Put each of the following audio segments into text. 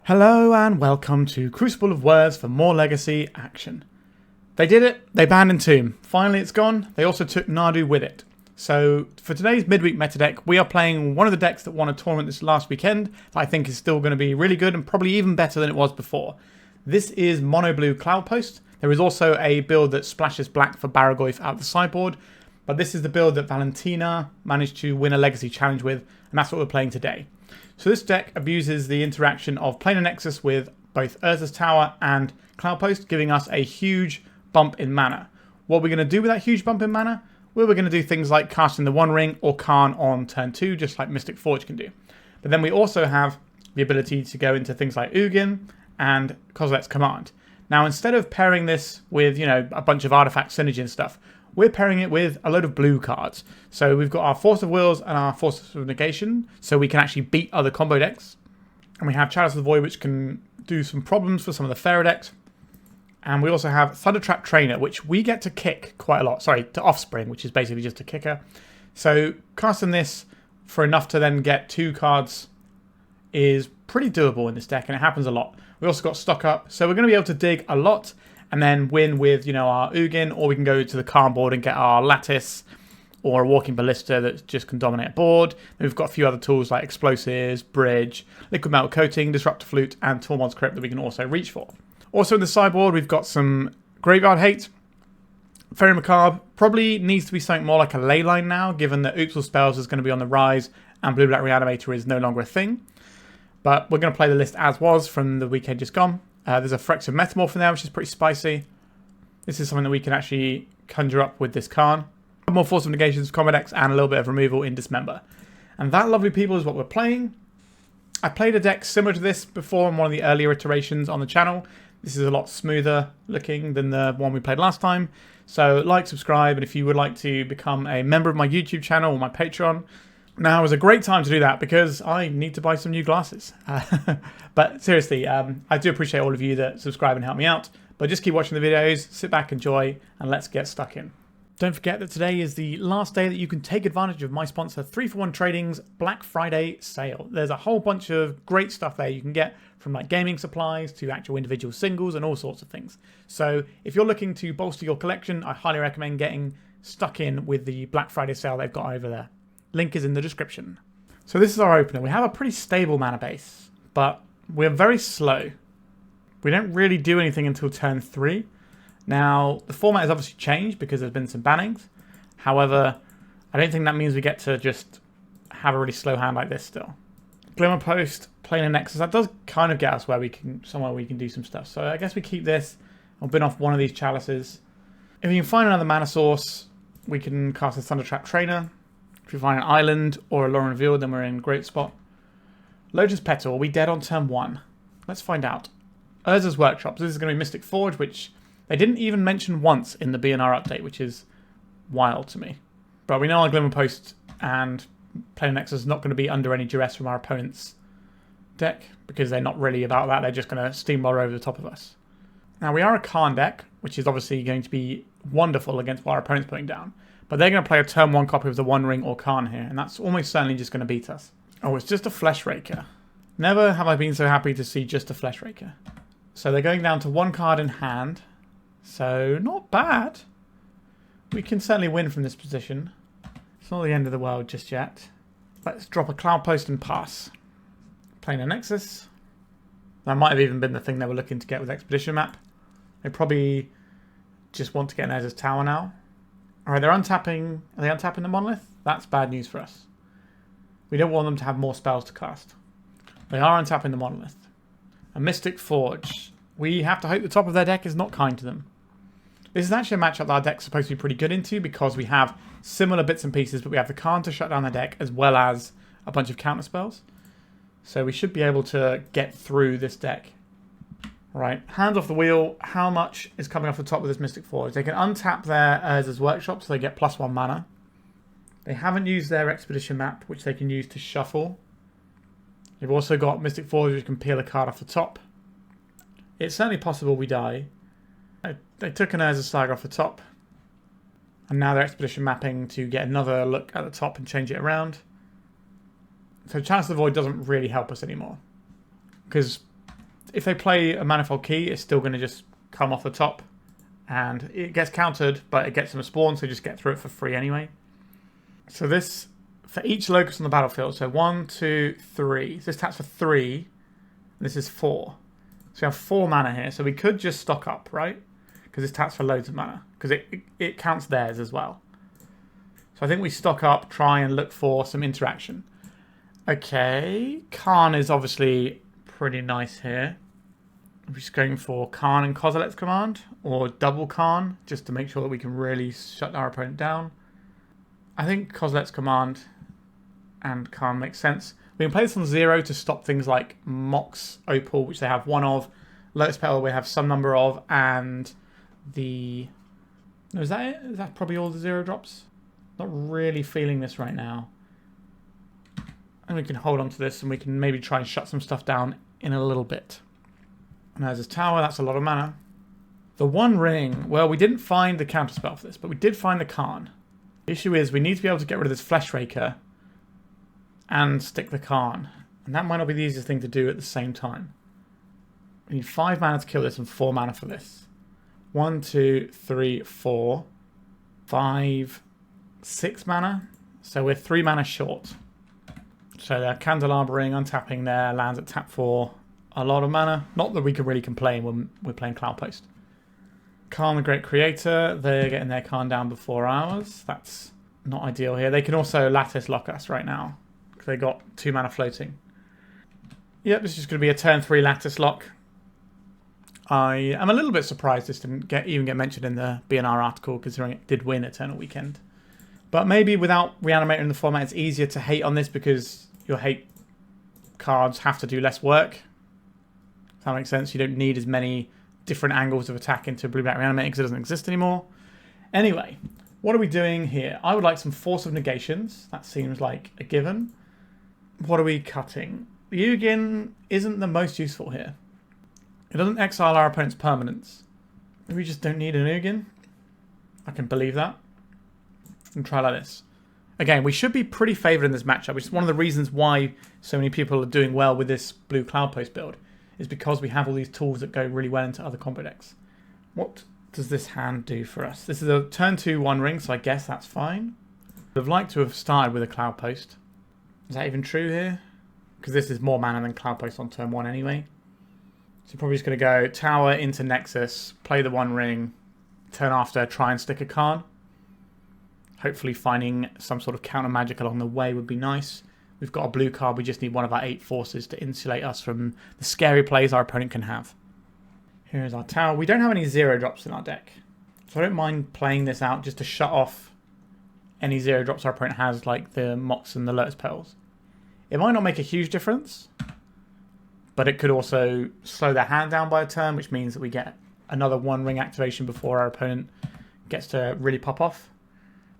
Hello and welcome to Crucible of Words for more Legacy action. They did it, they banned Entomb. Finally it's gone, they also took Nadu with it. So for today's midweek meta deck, we are playing one of the decks that won a tournament this last weekend that I think is still going to be really good and probably even better than it was before. This is Mono Blue Cloudpost. There is also a build that splashes black for Baraggoyf out of the sideboard, but this is the build that valentinaaaa managed to win a Legacy challenge with, and that's what we're playing today. So this deck abuses the interaction of Planar Nexus with both Urza's Tower and Cloudpost, giving us a huge bump in mana. What we're going to do with that huge bump in mana? Well, we're going to do things like casting the One Ring or Karn on turn 2, just like Mystic Forge can do. But then we also have the ability to go into things like Ugin and Kozilek's Command. Now, instead of pairing this with, a bunch of artifact synergy and stuff, we're pairing it with a load of blue cards. So we've got our Force of Wills and our Force of Negation, so we can actually beat other combo decks. And we have Chalice of the Void, which can do some problems for some of the Faerie decks. And we also have Thundertrap Trainer, which we get to kick quite a lot. Sorry, to Offspring, which is basically just a kicker. So casting this for enough to then get 2 cards is pretty doable in this deck, and it happens a lot. We also got Stock Up, so we're going to be able to dig a lot and then win with, our Ugin, or we can go to the Karn board and get our Lattice or a Walking Ballista that just can dominate a board. Then we've got a few other tools like Explosives, Bridge, Liquid Metal Coating, Disruptor Flute, and Tormod's Crypt that we can also reach for. Also in the sideboard, we've got some Graveyard Hate. Faerie Macabre probably needs to be something more like a Leyline now, given that Oopsal Spells is going to be on the rise and Blue-Black Reanimator is no longer a thing. But we're going to play the list as was from the weekend just gone. There's a Phyrexian Metamorph in there, which is pretty spicy. This is something that we can actually conjure up with this Karn. More Force of Negations, combo decks, and a little bit of removal in Dismember. And that, lovely people, is what we're playing. I played a deck similar to this before in one of the earlier iterations on the channel. This is a lot smoother looking than the one we played last time. So like, subscribe, and if you would like to become a member of my YouTube channel or my Patreon, now is a great time to do that because I need to buy some new glasses. But seriously, I do appreciate all of you that subscribe and help me out. But just keep watching the videos, sit back, enjoy, and let's get stuck in. Don't forget that today is the last day that you can take advantage of my sponsor 3-for-1 Trading's Black Friday sale. There's a whole bunch of great stuff there you can get, from like gaming supplies to actual individual singles and all sorts of things. So if you're looking to bolster your collection, I highly recommend getting stuck in with the Black Friday sale they've got over there. Link is in the description. So this is our opener. We have a pretty stable mana base, but we're very slow. We don't really do anything until turn 3. Now, the format has obviously changed because there's been some bannings. However, I don't think that means we get to just have a really slow hand like this still. Glimmerpost, Planar Nexus, that does kind of get us where we can, somewhere we can do some stuff. So I guess we keep this. I'll bin off one of these Chalices. If we can find another mana source, we can cast a Thundertrap Trainer. If we find an island or a Lorien Revealed, then we're in a great spot. Lotus Petal, are we dead on turn 1? Let's find out. Urza's Workshop. So this is going to be Mystic Forge, which they didn't even mention once in the BNR update, which is wild to me. But we know our Glimmerpost and Planar Nexus is not going to be under any duress from our opponent's deck, because they're not really about that. They're just going to steamroll over the top of us. Now, we are a Karn deck, which is obviously going to be wonderful against what our opponent's putting down. But they're going to play a turn 1 copy of the One Ring or Karn here, and that's almost certainly just going to beat us. Oh, it's just a Flesh Raker. Never have I been so happy to see just a Flesh Raker. So they're going down to 1 card in hand. So, not bad. We can certainly win from this position. It's not the end of the world just yet. Let's drop a Cloudpost and pass. Planar Nexus. That might have even been the thing they were looking to get with Expedition Map. They probably just want to get an Urza's Tower now. Alright, they're untapping. Are they untapping the Monolith? That's bad news for us. We don't want them to have more spells to cast. They are untapping the Monolith. A Mystic Forge. We have to hope the top of their deck is not kind to them. This is actually a matchup that our deck's supposed to be pretty good into because we have similar bits and pieces, but we have the Karn to shut down their deck as well as a bunch of counter spells. So we should be able to get through this deck. Right, hands off the wheel. How much is coming off the top of this Mystic Forge? They can untap their Urza's Workshop, so they get +1 mana. They haven't used their Expedition Map, which they can use to shuffle. They've also got Mystic Forge, which can peel a card off the top. It's certainly possible we die. They took an Urza Saga off the top. And now they're Expedition Mapping to get another look at the top and change it around. So Chalice of the Void doesn't really help us anymore. Because if they play a Manifold Key, it's still going to just come off the top. And it gets countered, but it gets them a spawn, so just get through it for free anyway. So this, for each locus on the battlefield, so 1, 2, 3. So this taps for 3, this is 4. So we have 4 mana here, so we could just stock up, right? Because this taps for loads of mana, because it counts theirs as well. So I think we stock up, try and look for some interaction. Okay, Karn is obviously pretty nice here. We're just going for Karn and Kozilek's command, or double Karn, just to make sure that we can really shut our opponent down. I think Kozilek's command and Karn makes sense. We can play this on 0 to stop things like Mox Opal, which they have 1 of, Lotus Petal we have some number of, and the... No, is that it? Is that probably all the 0 drops? Not really feeling this right now. And we can hold on to this and we can maybe try and shut some stuff down in a little bit. And there's this tower, that's a lot of mana. The One Ring, well, we didn't find the counterspell for this, but we did find the Karn. The issue is we need to be able to get rid of this Flesh Raker and stick the Karn. And that might not be the easiest thing to do at the same time. We need 5 mana to kill this and 4 mana for this. 1, 2, 3, 4, 5, 6 mana. So we're 3 mana short. So they're Candelabering, untapping their lands at tap 4. A lot of mana. Not that we can really complain when we're playing Cloudpost. Karn the Great Creator. They're getting their Karn down before ours. That's not ideal here. They can also Lattice lock us right now, because they got 2 mana floating. Yep, this is going to be a turn 3 Lattice lock. I am a little bit surprised this didn't even get mentioned in the BNR article, considering it did win Eternal Weekend. But maybe without Reanimator in the format, it's easier to hate on this because your hate cards have to do less work. If that makes sense. You don't need as many different angles of attack into Blue-Black Reanimator because it doesn't exist anymore. Anyway, what are we doing here? I would like some Force of Negations. That seems like a given. What are we cutting? The Ugin isn't the most useful here. It doesn't exile our opponent's permanents. We just don't need an Ugin. I can believe that. And try like this. Again, we should be pretty favoured in this matchup, which is one of the reasons why so many people are doing well with this blue Cloudpost build, is because we have all these tools that go really well into other combo decks. What does this hand do for us? This is a turn 2 One Ring, so I guess that's fine. I'd have liked to have started with a Cloudpost. Is that even true here? Because this is more mana than Cloudpost on turn 1 anyway. So probably just going to go tower into Nexus, play the One Ring, turn after, try and stick a Karn. Hopefully finding some sort of counter magic along the way would be nice. We've got a blue card, we just need one of our 8 forces to insulate us from the scary plays our opponent can have. Here's our tower. We don't have any 0 drops in our deck, so I don't mind playing this out just to shut off any 0 drops our opponent has, like the Mox and the Lotus Petals. It might not make a huge difference, but it could also slow their hand down by a turn, which means that we get another One Ring activation before our opponent gets to really pop off.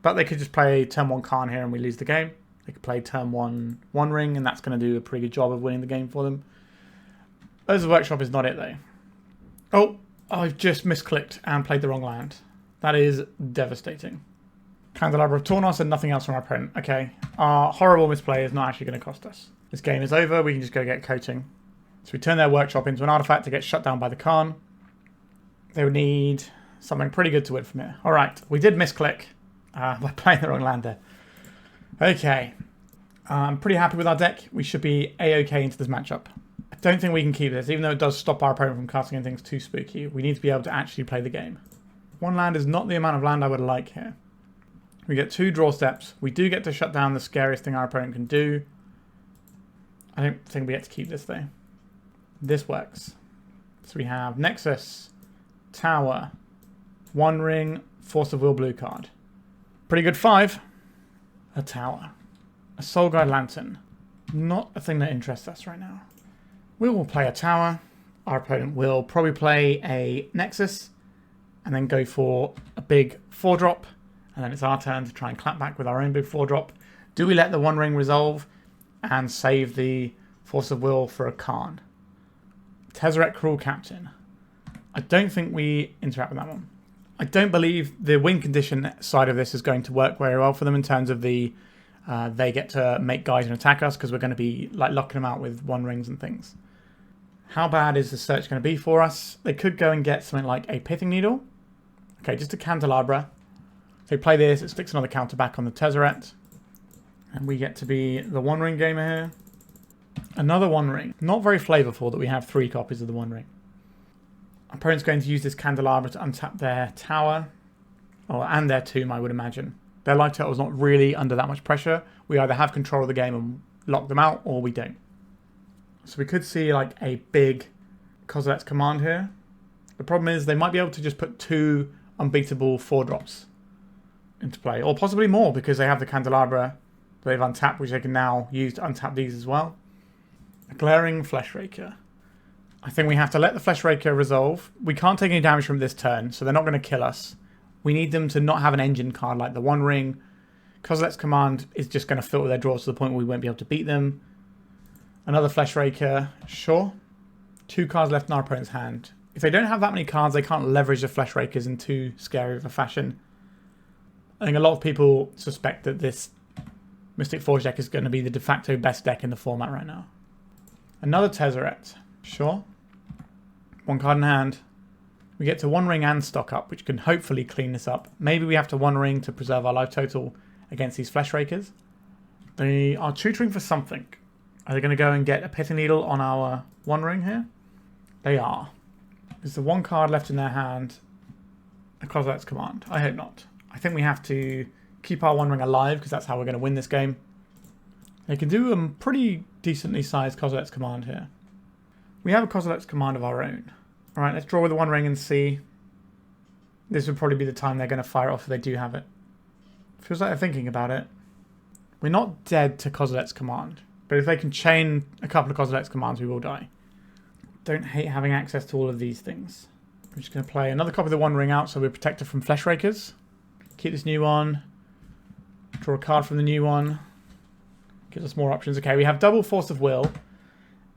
But they could just play turn 1 Karn here and we lose the game. They could play turn 1 One Ring and that's going to do a pretty good job of winning the game for them. Urza Workshop is not it though. Oh, I've just misclicked and played the wrong land. That is devastating. Candelabra of Tornos and nothing else from our opponent. Okay, our horrible misplay is not actually going to cost us. This game is over, we can just go get coaching. So we turn their Workshop into an artifact to get shut down by the Karn. They would need something pretty good to win from here. Alright, we did misclick. By playing the wrong land there. Okay. I'm pretty happy with our deck. We should be A-okay into this matchup. I don't think we can keep this, even though it does stop our opponent from casting anything too spooky. We need to be able to actually play the game. 1 land is not the amount of land I would like here. We get 2 draw steps. We do get to shut down the scariest thing our opponent can do. I don't think we get to keep this though. This works. So we have Nexus, Tower, One Ring, Force of Will blue card. Pretty good 5. A tower. A Soul Guide Lantern. Not a thing that interests us right now. We will play a tower. Our opponent will probably play a Nexus and then go for a big 4-drop. And then it's our turn to try and clap back with our own big 4-drop. Do we let the One Ring resolve and save the Force of Will for a Karn? Tezzeret Cruel Captain. I don't think we interact with that one. I don't believe the win condition side of this is going to work very well for them in terms of the they get to make guys and attack us because we're going to be like locking them out with one rings and things. How bad is the search going to be for us? They could go and get something like a Pithing Needle. Okay, just a Candelabra. They play this, it sticks another counter back on the Tezzeret. And we get to be the One Ring gamer here. Another One Ring. Not very flavorful that we have 3 copies of the One Ring. Our opponent's going to use this Candelabra to untap their tower. And their tomb, I would imagine. Their life total's not really under that much pressure. We either have control of the game and lock them out, or we don't. So we could see like a big Kozilek's Command here. The problem is they might be able to just put 2 unbeatable 4-drops into play. Or possibly more, because they have the Candelabra that they've untapped, which they can now use to untap these as well. A Glaring Fleshraker. I think we have to let the Fleshraker resolve. We can't take any damage from this turn, so they're not going to kill us. We need them to not have an engine card like the One Ring. Kozilek's Command is just going to filter their draws to the point where we won't be able to beat them. Another Fleshraker, sure. 2 cards left in our opponent's hand. If they don't have that many cards, they can't leverage the Fleshrakers in too scary of a fashion. I think a lot of people suspect that this Mystic Forge deck is going to be the de facto best deck in the format right now. Another Tezzeret, sure. 1 card in hand. We get to One Ring and stock up, which can hopefully clean this up. Maybe we have to One Ring to preserve our life total against these Fleshrakers. They are tutoring for something. Are they going to go and get a Pithing Needle on our One Ring here? They are. Is the 1 card left in their hand a Kozilek's Command? I hope not. I think we have to keep our One Ring alive because that's how we're going to win this game. They can do a pretty decently sized Kozilek's Command here. We have a Kozilek's Command of our own. Alright, let's draw with the One Ring and see. This would probably be the time they're going to fire it off if they do have it. Feels like they're thinking about it. We're not dead to Kozilek's Command. But if they can chain a couple of Kozilek's Commands, we will die. Don't hate having access to all of these things. I'm just going to play another copy of the One Ring out so we're protected from Fleshrakers. Keep this new one. Draw a card from the new one. Gives us more options. Okay, we have double Force of Will.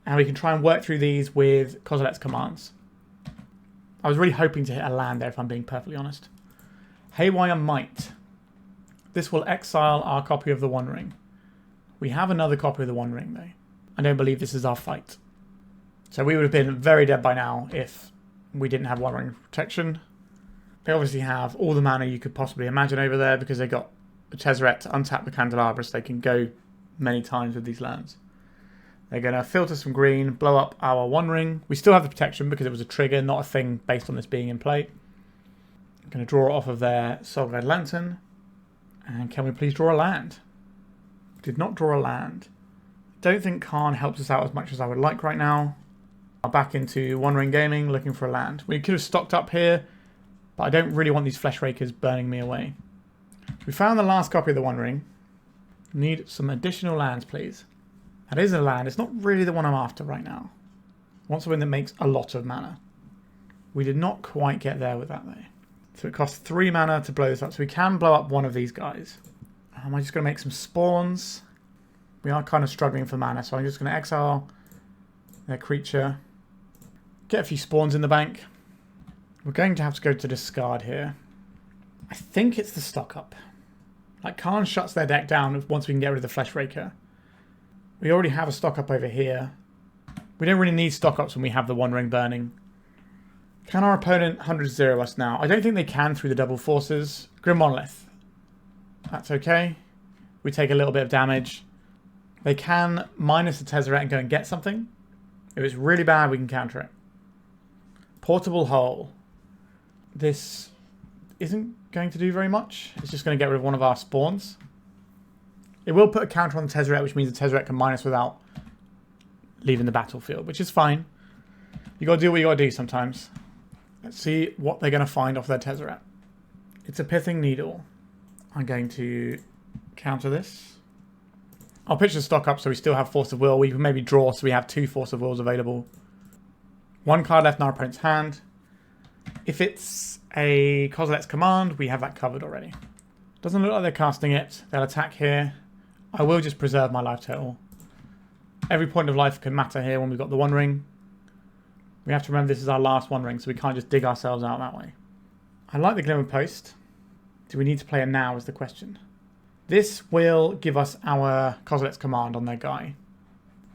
And we can try and work through these with Kozilek's Commands. I was really hoping to hit a land there, if I'm being perfectly honest. Haywire Might. This will exile our copy of the One Ring. We have another copy of the One Ring, though. I don't believe this is our fight. So we would have been very dead by now if we didn't have One Ring protection. They obviously have all the mana you could possibly imagine over there because they got the Tezzeret to untap the Candelabra so they can go many times with these lands. They're going to filter some green, blow up our One Ring. We still have the protection because it was a trigger, not a thing based on this being in play. I'm going to draw it off of their Soul Red Lantern. And can we please draw a land? Did not draw a land. Don't think Karn helps us out as much as I would like right now. I'm back into One Ring Gaming, looking for a land. We could have stocked up here, but I don't really want these Fleshrakers burning me away. We found the last copy of the One Ring. Need some additional lands, please. That is a land. It's not really the one I'm after right now. I want something that makes a lot of mana. We did not quite get there with that, though. So it costs 3 mana to blow this up. So we can blow up one of these guys. Am I just going to make some spawns? We are kind of struggling for mana, so I'm just going to exile their creature. Get a few spawns in the bank. We're going to have to go to discard here. I think it's the stock up. Like, Karn shuts their deck down once we can get rid of the Fleshraker. We already have a stock up over here. We don't really need stock ups when we have the One Ring burning. Can our opponent 100-0 us now? I don't think they can through the double forces. Grim Monolith. That's okay. We take a little bit of damage. They can minus the Tezzeret and go and get something. If it's really bad, we can counter it. Portable Hole. This isn't going to do very much. It's just going to get rid of one of our spawns. It will put a counter on the Tezzeret, which means the Tezzeret can minus without leaving the battlefield, which is fine. You got to do what you got to do sometimes. Let's see what they're going to find off their Tezzeret. It's a Pithing Needle. I'm going to counter this. I'll pitch the stock up so we still have Force of Will. We can maybe draw so we have 2 Force of Wills available. 1 card left in our opponent's hand. If it's a Kozilek's Command, we have that covered already. Doesn't look like they're casting it. They'll attack here. I will just preserve my life total. Every point of life can matter here when we've got the One Ring. We have to remember this is our last One Ring, so we can't just dig ourselves out that way. I like the Glimmerpost. Do we need to play it now is the question. This will give us our Kozilek's command on their guy.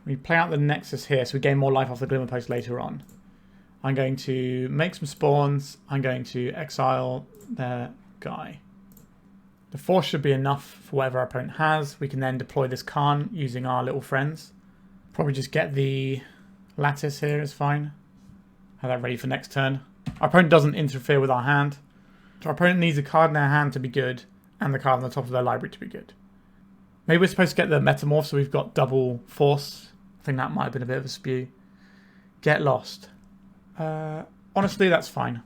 We play out the Nexus here, so we gain more life off the Glimmerpost later on. I'm going to make some spawns. I'm going to exile their guy. The Force should be enough for whatever our opponent has. We can then deploy this Karn using our little friends. Probably just get the Lattice here is fine. Have that ready for next turn. Our opponent doesn't interfere with our hand. So our opponent needs a card in their hand to be good and the card on the top of their library to be good. Maybe we're supposed to get the Metamorph so we've got double Force. I think that might have been a bit of a spew. Get lost. Honestly, that's fine.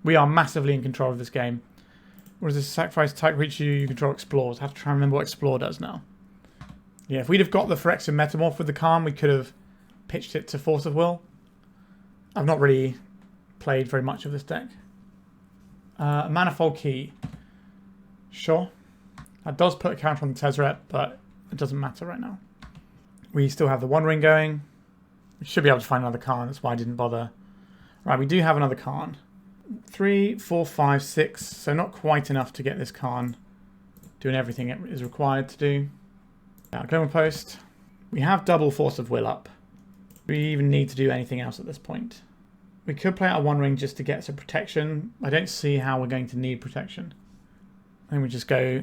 We are massively in control of this game. What is this? Sacrifice type creature you control explores. I have to try and remember what explore does now. Yeah, if we'd have got the Phyrexian Metamorph with the Karn, we could have pitched it to Force of Will. I've not really played very much of this deck. Manifold Key. Sure. That does put a counter on the Tezzeret, but it doesn't matter right now. We still have the One Ring going. We should be able to find another Karn. That's why I didn't bother. Right, we do have another Karn. 3, 4, 5, 6. So not quite enough to get this Karn doing everything it is required to do. Now, Glimmerpost. We have double Force of Will up. Do we even need to do anything else at this point? We could play out a One Ring just to get some protection. I don't see how we're going to need protection. I think we just go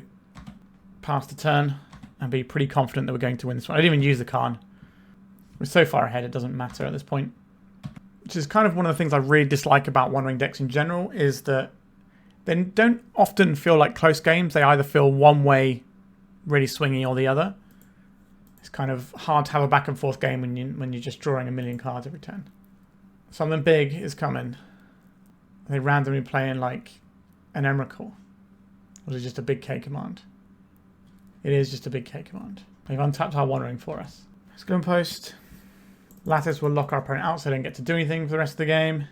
past the turn and be pretty confident that we're going to win this one. I didn't even use the Karn. We're so far ahead it doesn't matter at this point. Which is kind of one of the things I really dislike about One Ring decks in general, is that they don't often feel like close games. They either feel one way really swingy or the other. It's kind of hard to have a back and forth game when you're just drawing a million cards every turn. Something big is coming. Are they randomly playing like an Emrakul? Or is it just a big K command? It is just a big K command. They've untapped our One Ring for us. Let's go and post. Lattice will lock our opponent out so they don't get to do anything for the rest of the game.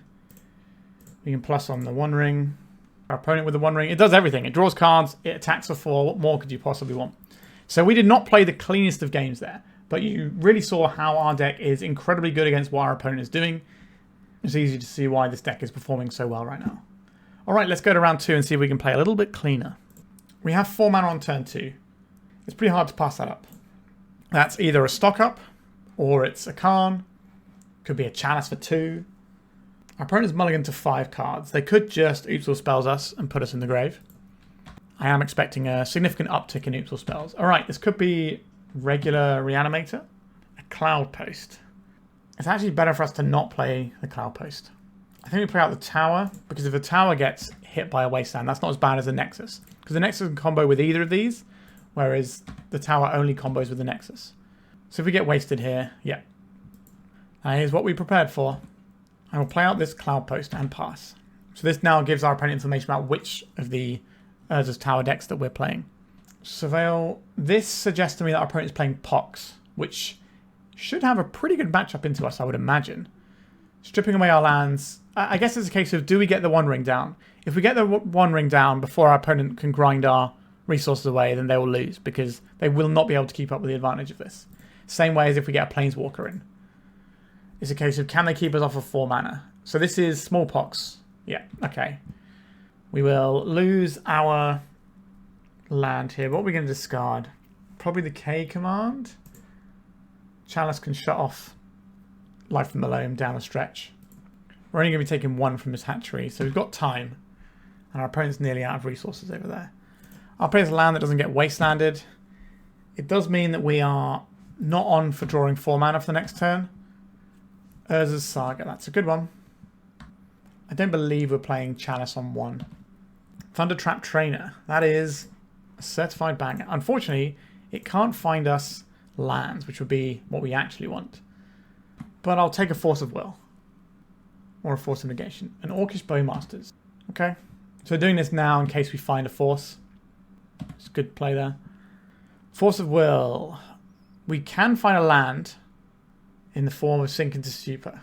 We can plus on the One Ring. Our opponent with the One Ring, it does everything. It draws cards, it attacks for 4. What more could you possibly want? So we did not play the cleanest of games there, but you really saw how our deck is incredibly good against what our opponent is doing. It's easy to see why this deck is performing so well right now. Alright, let's go to round 2 and see if we can play a little bit cleaner. We have 4 mana on turn 2. It's pretty hard to pass that up. That's either a stock up, or it's a Karn. Could be a Chalice for 2. Our opponent's mulligan to 5 cards. They could just Oops All Spells us and put us in the grave. I am expecting a significant uptick in Oops All Spells. Alright, this could be regular Reanimator. A Cloudpost. It's actually better for us to not play the Cloudpost. I think we play out the Tower, because if the Tower gets hit by a Wasteland, that's not as bad as the Nexus. Because the Nexus can combo with either of these, whereas the Tower only combos with the Nexus. So if we get wasted here, yeah. Here's what we prepared for. I will play out this Cloudpost and pass. So this now gives our opponent information about which of the Urza's Tower decks that we're playing. Surveil. This suggests to me that our opponent is playing Pox, which should have a pretty good matchup into us, I would imagine. Stripping away our lands. I guess it's a case of, do we get the One Ring down? If we get the One Ring down before our opponent can grind our resources away, then they will lose, because they will not be able to keep up with the advantage of this. Same way as if we get a Planeswalker in. It's a case of, can they keep us off of 4 mana? So this is Smallpox. Yeah, okay. We will lose our land here. What are we going to discard? Probably the K command. Chalice can shut off Life from Malone down a stretch. We're only going to be taking 1 from this hatchery, so we've got time. And our opponent's nearly out of resources over there. I'll play this land that doesn't get wastelanded. It does mean that we are not on for drawing 4 mana for the next turn. Urza's Saga, that's a good one. I don't believe we're playing Chalice on 1. Thundertrap Trainer, that is a certified banger. Unfortunately, it can't find us lands, which would be what we actually want. But I'll take a Force of Will. Or a Force of Negation. An Orcish Bowmasters. Okay. So we're doing this now in case we find a Force. It's a good play there. Force of Will. We can find a land in the form of Sink into Stupor.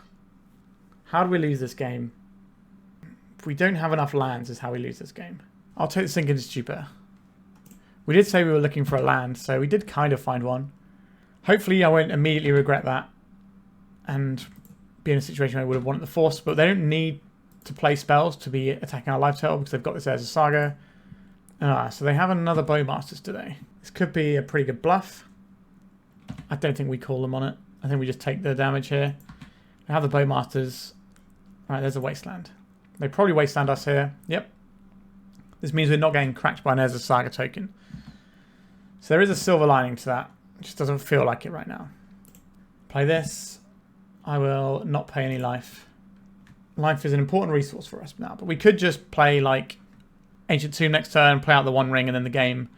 How do we lose this game? If we don't have enough lands is how we lose this game. I'll take the Sink into Stupor. We did say we were looking for a land, so we did kind of find one. Hopefully I won't immediately regret that and be in a situation where I would have wanted the Force, but they don't need to play spells to be attacking our life total because they've got this Urza Saga. So they have another Bowmasters today. This could be a pretty good bluff. I don't think we call them on it. I think we just take the damage here. They have the Bowmasters. Right, there's a Wasteland. They probably Wasteland us here. Yep. This means we're not getting cracked by an Urza Saga token. So there is a silver lining to that. It just doesn't feel like it right now. Play this. I will not pay any life. Life is an important resource for us now. But we could just play like Ancient Tomb next turn, play out the One Ring, and then the game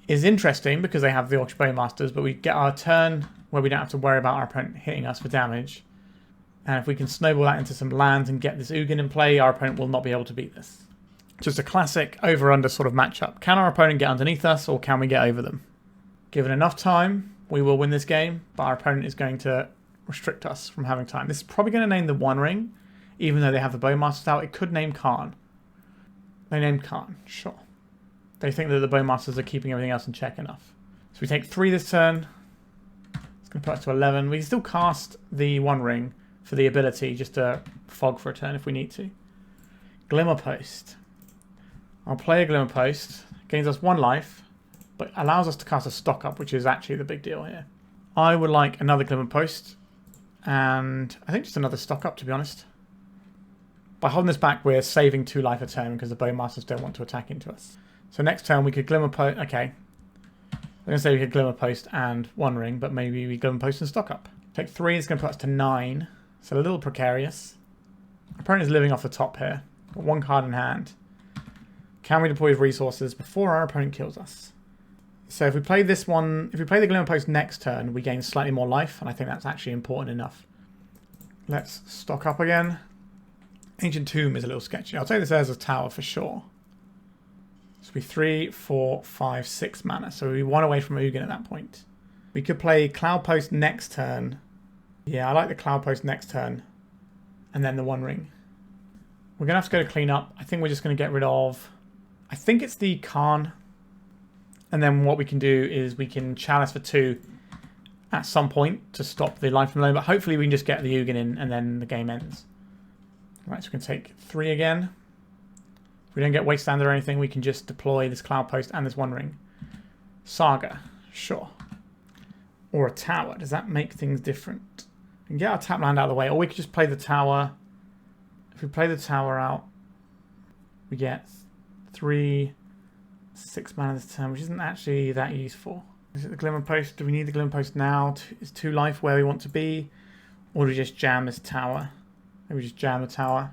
is interesting because they have the Orcish Bowmasters, but we get our turn where we don't have to worry about our opponent hitting us for damage. And if we can snowball that into some lands and get this Ugin in play, our opponent will not be able to beat this. Just a classic over-under sort of matchup. Can our opponent get underneath us, or can we get over them? Given enough time, we will win this game, but our opponent is going to restrict us from having time. This is probably going to name the One Ring, even though they have the Bowmasters out. It could name Karn. They named Karn, sure. They think that the Bowmasters are keeping everything else in check enough. So we take 3 this turn. It's going to put us to 11. We can still cast the One Ring for the ability, just to fog for a turn if we need to. Glimmerpost. I'll play a Glimmerpost. Gains us 1 life, but allows us to cast a stock up, which is actually the big deal here. I would like another Glimmerpost, and I think just another stock up, to be honest. By holding this back, we're saving 2 life a turn because the Bowmasters don't want to attack into us. So next turn we could Glimmerpost. Okay. I'm going to say we could Glimmerpost and One Ring, but maybe we Glimmerpost and stock up. Take 3, it's going to put us to 9. So a little precarious. Our opponent is living off the top here. Got 1 card in hand. Can we deploy his resources before our opponent kills us? So if we play this one, if we play the Glimmerpost next turn, we gain slightly more life, and I think that's actually important enough. Let's stock up again. Ancient Tomb is a little sketchy. I'll take this as a tower for sure. So we 3, 4, 5, 6 mana. So we 1 away from Ugin at that point. We could play Cloudpost next turn. Yeah, I like the Cloudpost next turn. And then the One Ring. We're going to have to go to clean up. I think we're just going to get rid of... I think it's the Karn. And then what we can do is we can Chalice for 2 at some point to stop the life from low. But hopefully we can just get the Ugin in and then the game ends. Right, so we can take 3 again. If we don't get Wasteland or anything, we can just deploy this Cloudpost and this One Ring. Saga, sure. Or a tower. Does that make things different? We can get our tap land out of the way, or we could just play the tower. If we play the tower out, we get 3, 6 mana this turn, which isn't actually that useful. Is it the Glimmerpost? Do we need the Glimmerpost now? Is 2 life where we want to be? Or do we just jam this tower? Maybe just jam the tower.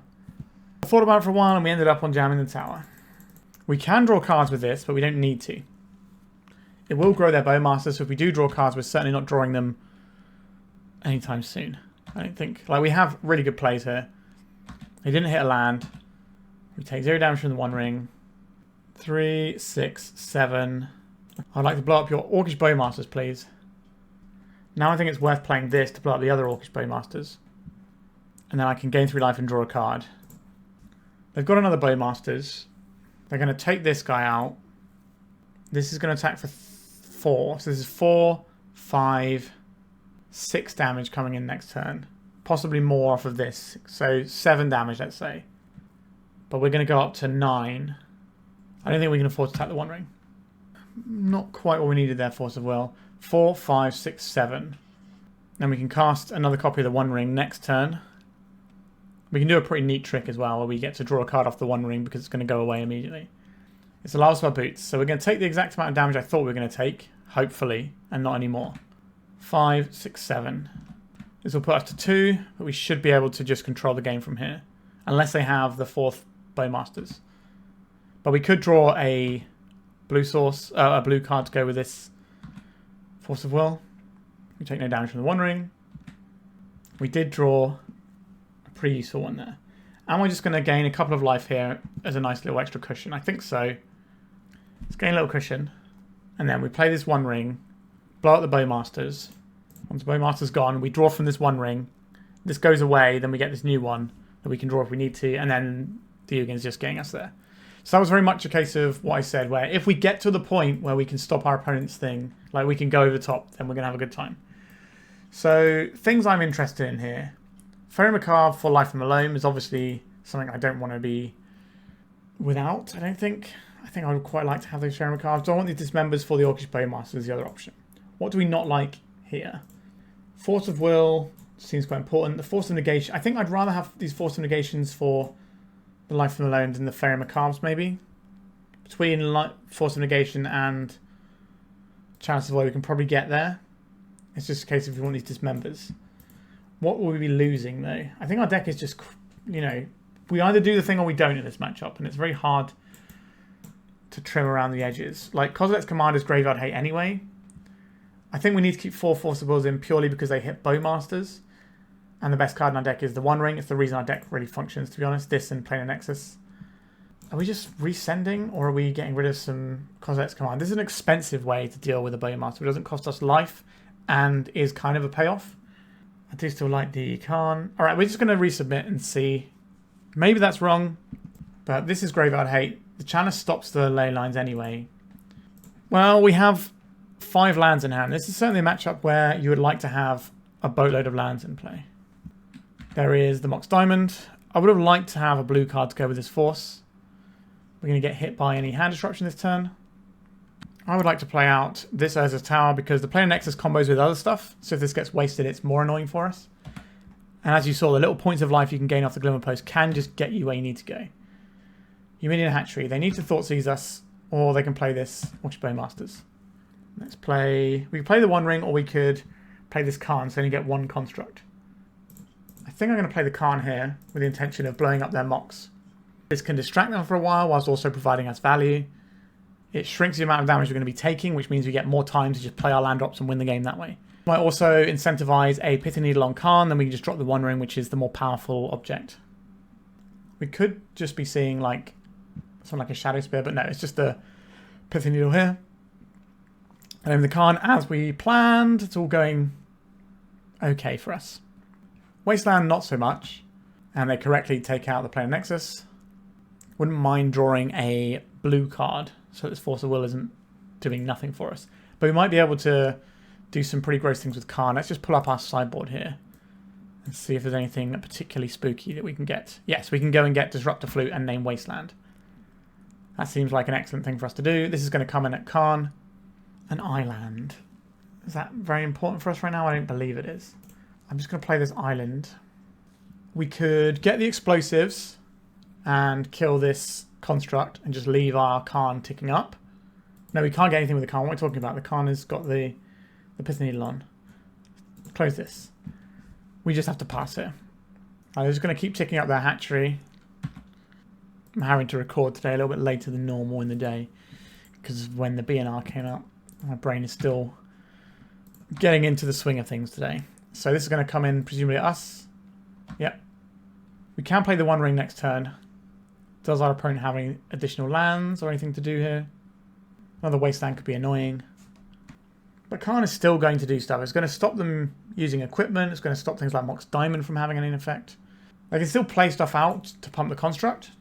I thought about it for a while and we ended up on jamming the tower. We can draw cards with this, but we don't need to. It will grow their Bowmasters, so if we do draw cards, we're certainly not drawing them anytime soon. I don't think. Like, we have really good plays here. They didn't hit a land. We take 0 damage from the One Ring. 3, 6, 7. I'd like to blow up your Orcish Bowmasters, please. Now I think it's worth playing this to blow up the other Orcish Bowmasters. And then I can gain 3 life and draw a card. They've got another Bowmasters. They're going to take this guy out. This is going to attack for 4. So this is 4, 5, 6 damage coming in next turn. Possibly more off of this. So 7 damage, let's say. But we're going to go up to 9. I don't think we can afford to attack the One Ring. Not quite what we needed there, Force of Will. 4, 5, 6, 7. Then we can cast another copy of the One Ring next turn. We can do a pretty neat trick as well, where we get to draw a card off the One Ring because it's going to go away immediately. It's allows for our boots. So we're going to take the exact amount of damage I thought we were going to take, hopefully, and not anymore. 5, 6, 7. This will put us to 2, but we should be able to just control the game from here. Unless they have the 4th Bowmasters. But we could draw a blue source, a blue card to go with this Force of Will. We take no damage from the One Ring. We did draw a pretty useful one there. And we're just going to gain a couple of life here as a nice little extra cushion. I think so. Let's gain a little cushion. And then we play this One Ring. Blow up the Bowmasters. Once the Bowmaster's gone, we draw from this One Ring. This goes away, then we get this new one that we can draw if we need to. And then the Ugin's just getting us there. So that was very much a case of what I said, where if we get to the point where we can stop our opponent's thing, like we can go over the top, then we're going to have a good time. So, things I'm interested in here. Faerie Macabre for Life from Alone is obviously something I don't want to be without, I don't think. I think I would quite like to have those Faerie Macabres. Do I want these Dismembers for the Orcish Bowmaster is the other option. What do we not like here? Force of Will seems quite important. The Force of Negation. I think I'd rather have these Force of Negations for the Life from the Loans and the Faerie Macabres, maybe. Between Force of Negation and Chalice of Void, we can probably get there. It's just a case of if we want these Dismembers. What will we be losing, though? I think our deck is just, you know, we either do the thing or we don't in this matchup, and it's very hard to trim around the edges. Like, Kozilek's Command is Graveyard Hate anyway. I think we need to keep 4 Force of Wills in purely because they hit Bowmasters. And the best card in our deck is the One Ring. It's the reason our deck really functions, to be honest. This and Planar Nexus. Are we just resending, or are we getting rid of some Kozilek's Command? This is an expensive way to deal with a Bowmaster. It doesn't cost us life and is kind of a payoff. I do still like the Karn. Alright, we're just going to resubmit and see. Maybe that's wrong, but this is Graveyard Hate. The Chalice stops the ley lines anyway. Well, we have 5 lands in hand. This is certainly a matchup where you would like to have a boatload of lands in play. There is the Mox Diamond. I would have liked to have a blue card to go with this Force. We're going to get hit by any hand disruption this turn. I would like to play out this Urza's Tower because the Planar Nexus combos with other stuff. So if this gets wasted, it's more annoying for us. And as you saw, the little points of life you can gain off the Glimmerpost can just get you where you need to go. Uminian Hatchery. They need to Thoughtseize us, or they can play this Orcish Bowmasters. Let's play... We could play the One Ring, or we could play this Karn, so only get 1 construct. I think I'm going to play the Karn here with the intention of blowing up their Mox. This can distract them for a while, whilst also providing us value. It shrinks the amount of damage we're going to be taking, which means we get more time to just play our land drops and win the game that way. Might also incentivize a Pithing Needle on Karn, then we can just drop the One Ring, which is the more powerful object. We could just be seeing like something like a Shadow Spear, but no, it's just a Pithing Needle here. And then the Karn, as we planned, it's all going okay for us. Wasteland, not so much. And they correctly take out the Planar Nexus. Wouldn't mind drawing a blue card, so this Force of Will isn't doing nothing for us. But we might be able to do some pretty gross things with Karn. Let's just pull up our sideboard here and see if there's anything particularly spooky that we can get. Yes, we can go and get Disruptor Flute and name Wasteland. That seems like an excellent thing for us to do. This is going to come in at Karn. An island. Is that very important for us right now? I don't believe it is. I'm just going to play this island. We could get the explosives and kill this construct and just leave our Karn ticking up. No, we can't get anything with the Karn. What are we talking about? The Karn has got the Pithing Needle on. Close this. We just have to pass here. I'm just going to keep ticking up their hatchery. I'm having to record today a little bit later than normal in the day because when the BNR came out, my brain is still getting into the swing of things today. So this is going to come in presumably at us. Yep. We can play the One Ring next turn. Does our opponent have any additional lands or anything to do here? Another Wasteland could be annoying. But Karn is still going to do stuff. It's going to stop them using equipment. It's going to stop things like Mox Diamond from having any effect. They can still play stuff out to pump the construct.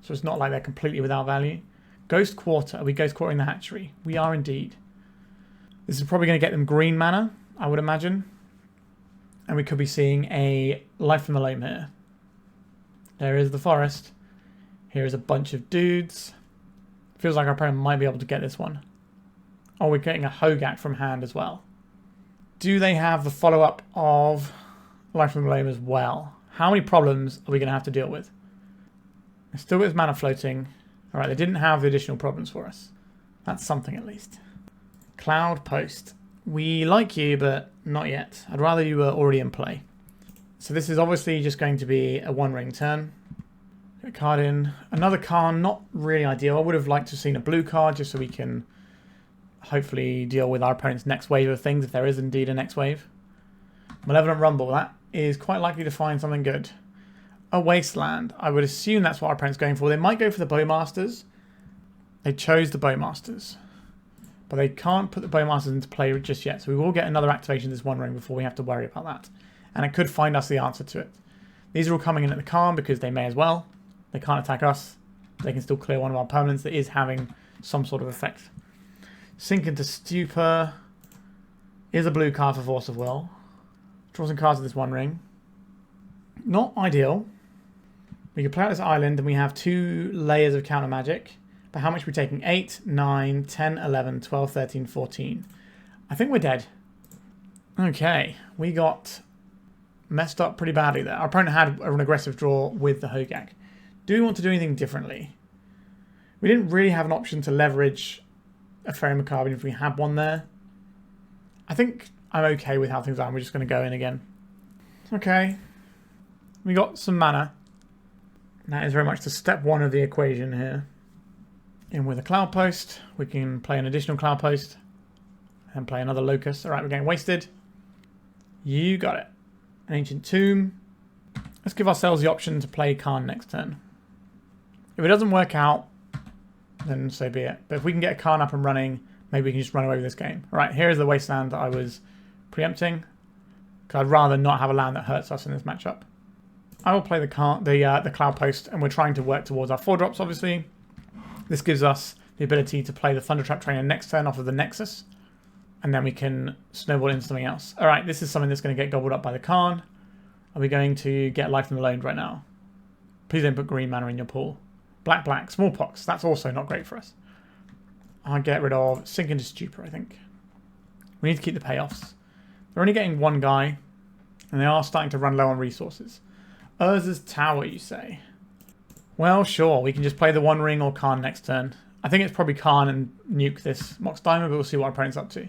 So it's not like they're completely without value. Ghost Quarter. Are we Ghost Quartering the hatchery? We are indeed. This is probably going to get them green mana, I would imagine. And we could be seeing a Life from the Loam here. There is the forest. Here is a bunch of dudes. Feels like our opponent might be able to get this one. Oh, we're getting a Hogak from hand as well. Do they have the follow-up of Life from the Loam as well? How many problems are we going to have to deal with? They're still with mana floating. Alright, they didn't have the additional problems for us. That's something at least. Cloudpost. We like you, but not yet. I'd rather you were already in play. So this is obviously just going to be a One Ring turn. Get a card in. Another Karn, not really ideal. I would have liked to have seen a blue card just so we can hopefully deal with our opponent's next wave of things, if there is indeed a next wave. Malevolent Rumble. That is quite likely to find something good. A Wasteland. I would assume that's what our opponent's going for. They might go for the Bowmasters. They chose the Bowmasters. But they can't put the Bowmasters into play just yet. So we will get another activation this One Ring before we have to worry about that. And it could find us the answer to it. These are all coming in at the Karn because they may as well. They can't attack us. They can still clear one of our permanents that is having some sort of effect. Sink into Stupor. Is a blue card for Force of Will. Draw some cards with this One Ring. Not ideal. We can play out this island and we have 2 layers of counter magic. But how much are we taking? 8, 9, 10, 11, 12, 13, 14. I think we're dead. Okay, we got messed up pretty badly there. Our opponent had an aggressive draw with the Hogak. Do we want to do anything differently? We didn't really have an option to leverage a Faerie Macabre if we had one there. I think I'm okay with how things are. We're just going to go in again. Okay. We got some mana. That is very much the step one of the equation here. In with a Cloudpost. We can play an additional Cloudpost. And play another Locust. Alright, we're getting wasted. You got it. An Ancient Tomb. Let's give ourselves the option to play Karn next turn. If it doesn't work out, then so be it. But if we can get a Karn up and running, maybe we can just run away with this game. Alright, here's the Wasteland that I was preempting. Because I'd rather not have a land that hurts us in this matchup. I will play the Cloudpost, and we're trying to work towards our 4-drops, obviously. This gives us the ability to play the Thundertrap Trainer next turn off of the Nexus. And then we can snowball into something else. Alright, this is something that's going to get gobbled up by the Karn. Are we going to get Life from the Loaned right now? Please don't put green mana in your pool. Black, black, Smallpox. That's also not great for us. I'll get rid of Sink into Stupor, I think. We need to keep the payoffs. They're only getting one guy, and they are starting to run low on resources. Urza's Tower, you say? Well, sure. We can just play the One Ring or Karn next turn. I think it's probably Karn and nuke this Mox Diamond, but we'll see what our opponent's up to.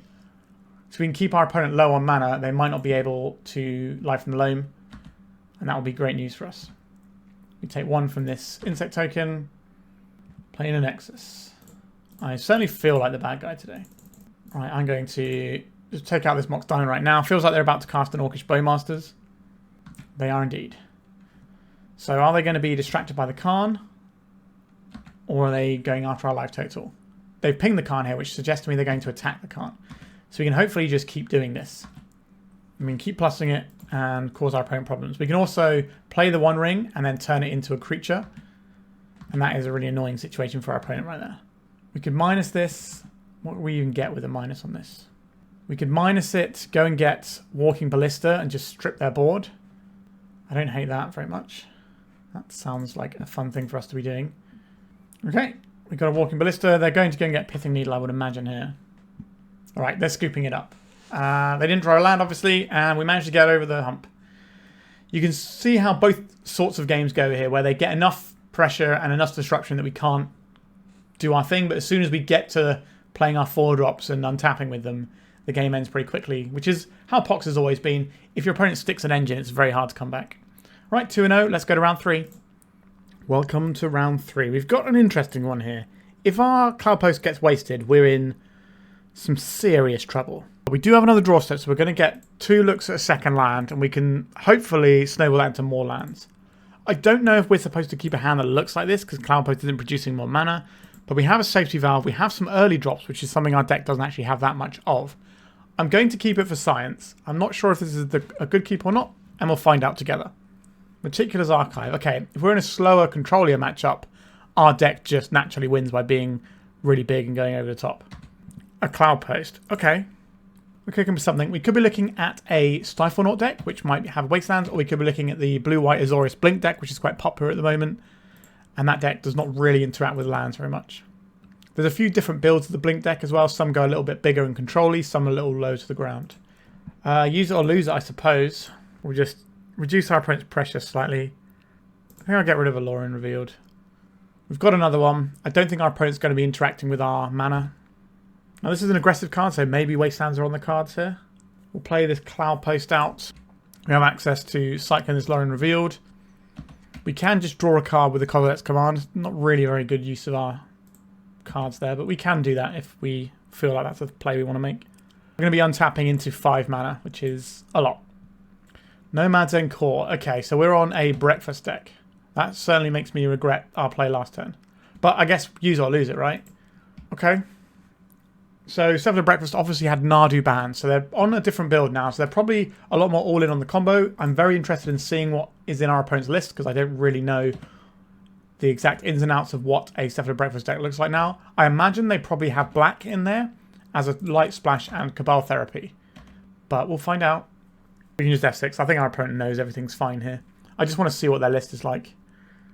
So we can keep our opponent low on mana. They might not be able to Life from the Loam, and that will be great news for us. We take one from this insect token, play in a Nexus. I certainly feel like the bad guy today. Right, I'm going to just take out this Mox Diamond right now. Feels like they're about to cast an Orcish Bowmasters. They are indeed. So are they going to be distracted by the Karn? Or are they going after our life total? They've pinged the Karn here, which suggests to me they're going to attack the Karn. So we can hopefully just keep doing this. I mean, keep plussing it and cause our opponent problems. We can also play the One Ring and then turn it into a creature. And that is a really annoying situation for our opponent right there. We could minus this. What do we even get with a minus on this? We could minus it, go and get Walking Ballista and just strip their board. I don't hate that very much. That sounds like a fun thing for us to be doing. Okay, we've got a Walking Ballista. They're going to go and get Pithing Needle, I would imagine, here. Alright, they're scooping it up. They didn't draw a land, obviously, and we managed to get over the hump. You can see how both sorts of games go here, where they get enough pressure and enough disruption that we can't do our thing, but as soon as we get to playing our 4-drops and untapping with them, the game ends pretty quickly, which is how Pox has always been. If your opponent sticks an engine, it's very hard to come back. Right, 2-0, let's go to round 3. Welcome to round 3. We've got an interesting one here. If our Cloudpost gets wasted, we're in some serious trouble. We do have another draw step, so we're going to get 2 looks at a second land, and we can hopefully snowball that into more lands. I don't know if we're supposed to keep a hand that looks like this, because Cloudpost isn't producing more mana, but we have a safety valve, we have some early drops, which is something our deck doesn't actually have that much of. I'm going to keep it for science. I'm not sure if this is a good keep or not, and we'll find out together. Meticulous Archive. Okay, if we're in a slower Controlia matchup, our deck just naturally wins by being really big and going over the top. A Cloudpost. Okay. We're cooking with something. We could be looking at a Stiflenaut deck, which might have Wastelands, or we could be looking at the blue-white Azorius Blink deck, which is quite popular at the moment. And that deck does not really interact with lands very much. There's a few different builds of the Blink deck as well. Some go a little bit bigger and control-y, some a little low to the ground. Use it or lose it, I suppose. We'll just reduce our opponent's pressure slightly. I think I'll get rid of a Lorien Revealed. We've got another one. I don't think our opponent's going to be interacting with our mana. Now this is an aggressive card, so maybe Wastelands are on the cards here. We'll play this Cloudpost out. We have access to cycling this Lorien Revealed. We can just draw a card with the Kozilek's command. Not really a very good use of our cards there, but we can do that if we feel like that's a play we want to make. We're going to be untapping into 5 mana, which is a lot. Nomad's Encore. Okay, so we're on a breakfast deck. That certainly makes me regret our play last turn. But I guess use or lose it, right? Okay. So Seven of Breakfast obviously had Nadu banned, so they're on a different build now, so they're probably a lot more all-in on the combo. I'm very interested in seeing what is in our opponent's list, because I don't really know the exact ins and outs of what a Seven of Breakfast deck looks like now. I imagine they probably have black in there as a light splash and Cabal Therapy, but we'll find out. We can use F6. I think our opponent knows everything's fine here. I just want to see what their list is like.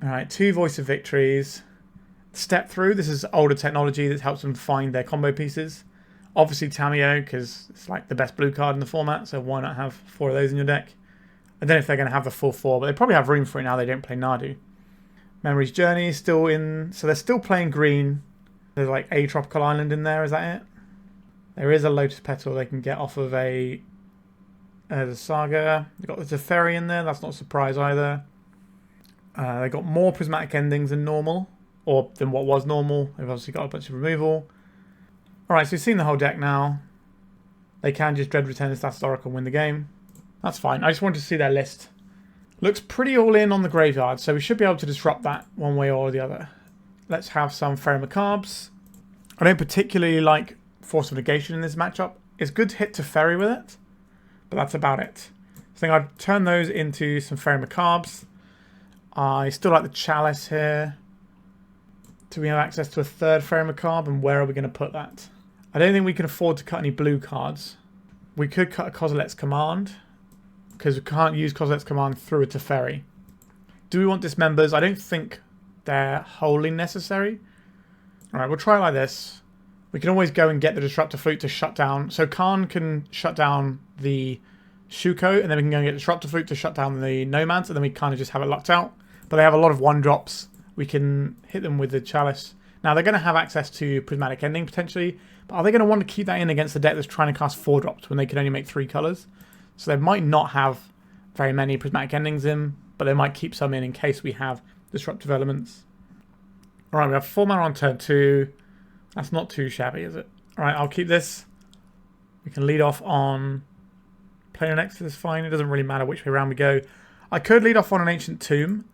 Alright, 2 Voice of Victories. step through. This is older technology that helps them find their combo pieces. Obviously Tamiyo, because it's like the best blue card in the format, so why not have 4 of those in your deck? I don't know if they're going to have the full 4, but they probably have room for it now they don't play Nadu. Memory's Journey is still in, so they're still playing green. There's like a tropical island in there, is that it? There is a Lotus Petal they can get off of a the Saga. They've got the Teferi in there, that's not a surprise either. They've got more prismatic endings than normal, or than what was normal. They've obviously got a bunch of removal. Alright, so you've seen the whole deck now. They can just Dread Return the Status Oracle and win the game. That's fine. I just wanted to see their list. Looks pretty all in on the graveyard, so we should be able to disrupt that one way or the other. Let's have some Faerie Macabres. I don't particularly like Force of Negation in this matchup. It's good to hit Teferi with it, but that's about it. So I think I'd turn those into some Faerie Macabres. I still like the Chalice here. Do we have access to a third Faerie Macabre, and where are we going to put that? I don't think we can afford to cut any blue cards. We could cut a Kozilek's Command, because we can't use Kozilek's Command through a Teferi. Do we want Dismembers? I don't think they're wholly necessary. Alright, we'll try it like this. We can always go and get the Disruptor Flute to shut down. So Karn can shut down the Shuko, and then we can go and get Disruptor Flute to shut down the Nomads, and then we kind of just have it locked out. But they have a lot of 1-drops. We can hit them with the Chalice. Now, they're going to have access to Prismatic Ending, potentially. But are they going to want to keep that in against the deck that's trying to cast 4-drops when they can only make 3 colours? So they might not have very many Prismatic Endings in, but they might keep some in case we have Disruptive Elements. Alright, we have 4 mana on turn 2. That's not too shabby, is it? Alright, I'll keep this. We can lead off on Planar Nexus, is fine. It doesn't really matter which way around we go. I could lead off on an Ancient Tomb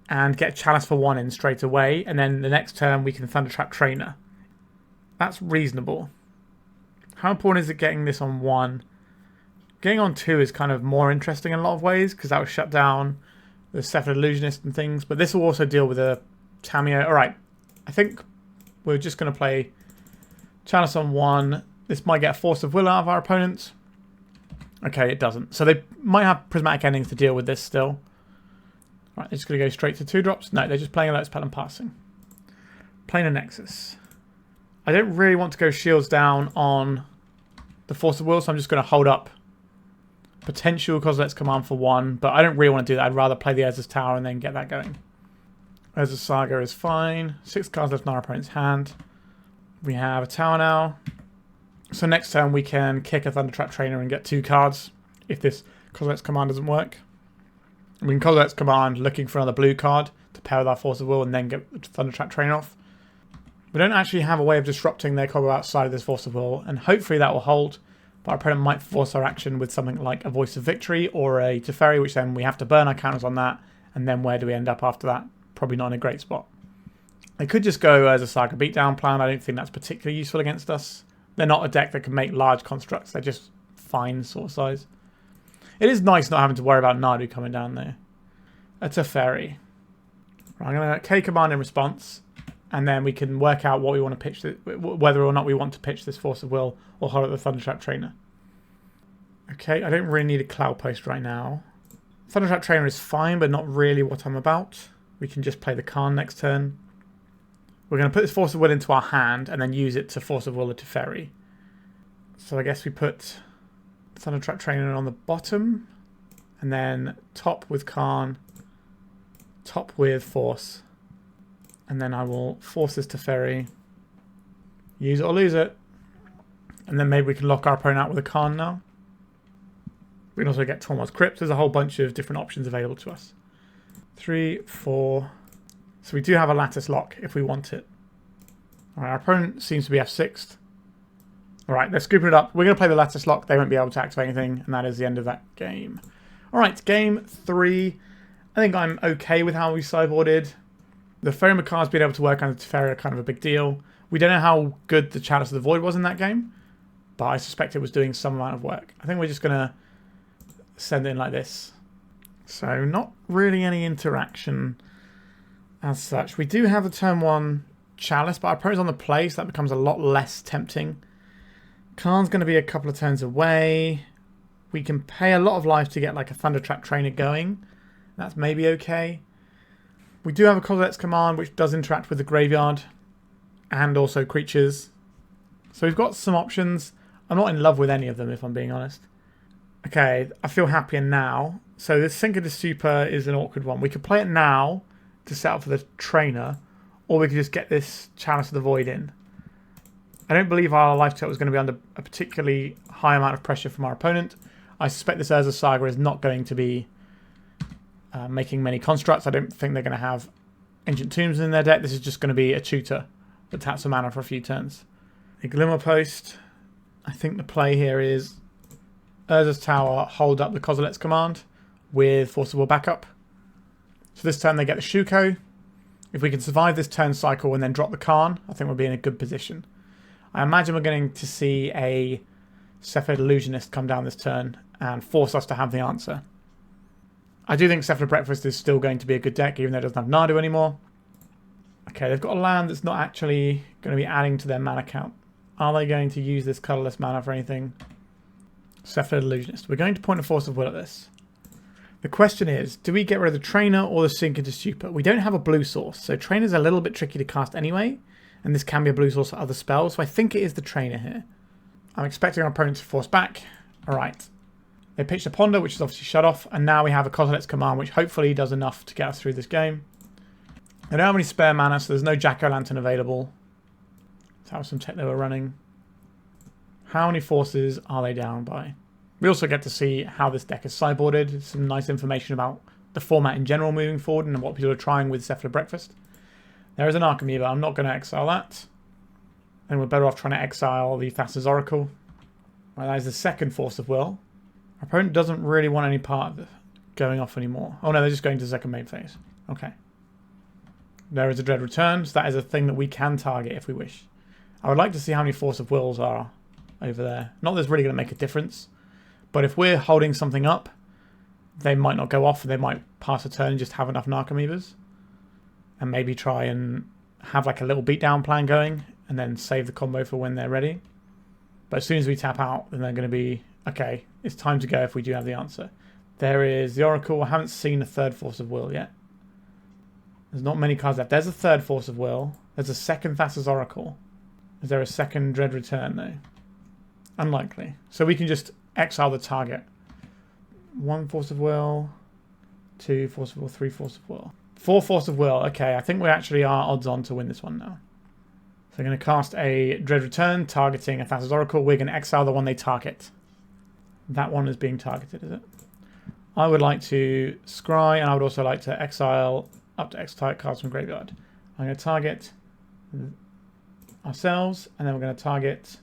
and get Chalice for 1 in straight away, and then the next turn we can Thundertrap Trainer. That's reasonable. How important is it getting this on 1? Getting on 2 is kind of more interesting in a lot of ways, because that will shut down the Cephalid Illusionist and things, but this will also deal with a Tamiyo. Alright, I think we're just going to play Chalice on 1. This might get a Force of Will out of our opponents. Okay, it doesn't. So they might have Prismatic Endings to deal with this still. Right, they're just going to go straight to 2-drops. No, they're just playing a Lotus Petal and passing. Planar Nexus. I don't really want to go shields down on the Force of Will, so I'm just going to hold up potential Kozilek's Command for 1, but I don't really want to do that. I'd rather play the Urza's Tower and then get that going. Urza's Saga is fine. 6 cards left in our opponent's hand. We have a tower now. So next turn we can kick a Thundertrap Trainer and get 2 cards if this Kozilek's Command doesn't work. We can Kozilek's Command looking for another blue card to pair with our Force of Will and then get Thundertrap Trainer off. We don't actually have a way of disrupting their combo outside of this Force of Will, and hopefully that will hold. But our opponent might force our action with something like a Voice of Victory or a Teferi, which then we have to burn our counters on that. And then where do we end up after that? Probably not in a great spot. They could just go as a Saga Beatdown plan. I don't think that's particularly useful against us. They're not a deck that can make large constructs. They're just fine sort of size. It is nice not having to worry about Nadu coming down there. A Teferi. Right, I'm going to K-Command in response. And then we can work out what we want to pitch, whether or not we want to pitch this Force of Will or hold up the Thundertrap Trainer. Okay, I don't really need a Cloudpost right now. Thundertrap Trainer is fine, but not really what I'm about. We can just play the Karn next turn. We're going to put this Force of Will into our hand and then use it to Force of Will the Teferi. So I guess we put Thundertrap Trainer on the bottom. And then top with Karn. Top with Force. And then I will force this Teferi. Use it or lose it. And then maybe we can lock our opponent out with a Karn now. We can also get Tormod's Crypt. There's a whole bunch of different options available to us. 3, 4. So we do have a Lattice Lock if we want it. Alright, our opponent seems to be F6'd. Alright, they're scooping it up. We're going to play the Lattice Lock. They won't be able to activate anything. And that is the end of that game. Alright, game 3. I think I'm okay with how we sideboarded. The Faerie Macabre's being able to work on the Teferi are kind of a big deal. We don't know how good the Chalice of the Void was in that game, but I suspect it was doing some amount of work. I think we're just going to send it in like this. So not really any interaction as such. We do have the turn 1 Chalice, but our opponent's on the play, so that becomes a lot less tempting. Karn's going to be a couple of turns away. We can pay a lot of life to get like a Thundertrap Trainer going. That's maybe okay. We do have a Kozilek's command which does interact with the graveyard and also creatures. So we've got some options. I'm not in love with any of them if I'm being honest. Okay, I feel happier now. So this Sinker to Stupor is an awkward one. We could play it now to set up for the trainer, or we could just get this Chalice of the Void in. I don't believe our life total is going to be under a particularly high amount of pressure from our opponent. I suspect this Urza Saga is not going to be making many constructs. I don't think they're going to have Ancient Tombs in their deck. This is just going to be a tutor that taps a mana for a few turns. The Glimmerpost. I think the play here is Urza's Tower, hold up the Kozilek's command with Force of Will backup. So this turn they get the Shuko. If we can survive this turn cycle and then drop the Karn, I think we'll be in a good position. I imagine we're going to see a Cephalid Illusionist come down this turn and force us to have the answer. I do think Cephalid Breakfast is still going to be a good deck, even though it doesn't have Nadu anymore. Okay, they've got a land that's not actually going to be adding to their mana count. Are they going to use this colourless mana for anything? Cephalid Illusionist. We're going to point a Force of Will at this. The question is, do we get rid of the Trainer or the Sinker to Stupor? We don't have a blue source, so Trainer's a little bit tricky to cast anyway, and this can be a blue source for other spells, so I think it is the Trainer here. I'm expecting our opponent to force back. Alright. They pitched a Ponder, which is obviously shut off, and now we have a Kozilek's command, which hopefully does enough to get us through this game. They don't have any spare mana, so there's no Jack-O-Lantern available. So that was some tech they were running. How many forces are they down by? We also get to see how this deck is sideboarded. Some nice information about the format in general moving forward and what people are trying with Cephalid Breakfast. There is an Archemy, but I'm not going to exile that. And we're better off trying to exile the Thassa's Oracle. Right, that is the second Force of Will. Our opponent doesn't really want any part of going off anymore. Oh no, they're just going to the second main phase. Okay. There is a Dread Return, so that is a thing that we can target if we wish. I would like to see how many Force of Wills are over there. Not that it's really going to make a difference. But if we're holding something up, they might not go off. They might pass a turn and just have enough Narcomoebas. And maybe try and have like a little beatdown plan going. And then save the combo for when they're ready. But as soon as we tap out, then they're going to be, okay, it's time to go if we do have the answer. There is the Oracle. I haven't seen a third Force of Will yet. There's not many cards left. There's a third Force of Will. There's a second Thassa's Oracle. Is there a second Dread Return though? Unlikely. So we can just exile the target. 1 Force of Will, 2 Force of Will, 3 Force of Will. 4 Force of Will. Okay, I think we actually are odds on to win this one now. So they're going to cast a Dread Return targeting a Thassa's Oracle. We're going to exile the one they target. That one is being targeted, is it? I would like to scry, and I would also like to exile up to X type cards from graveyard. I'm going to target ourselves, and then we're going to target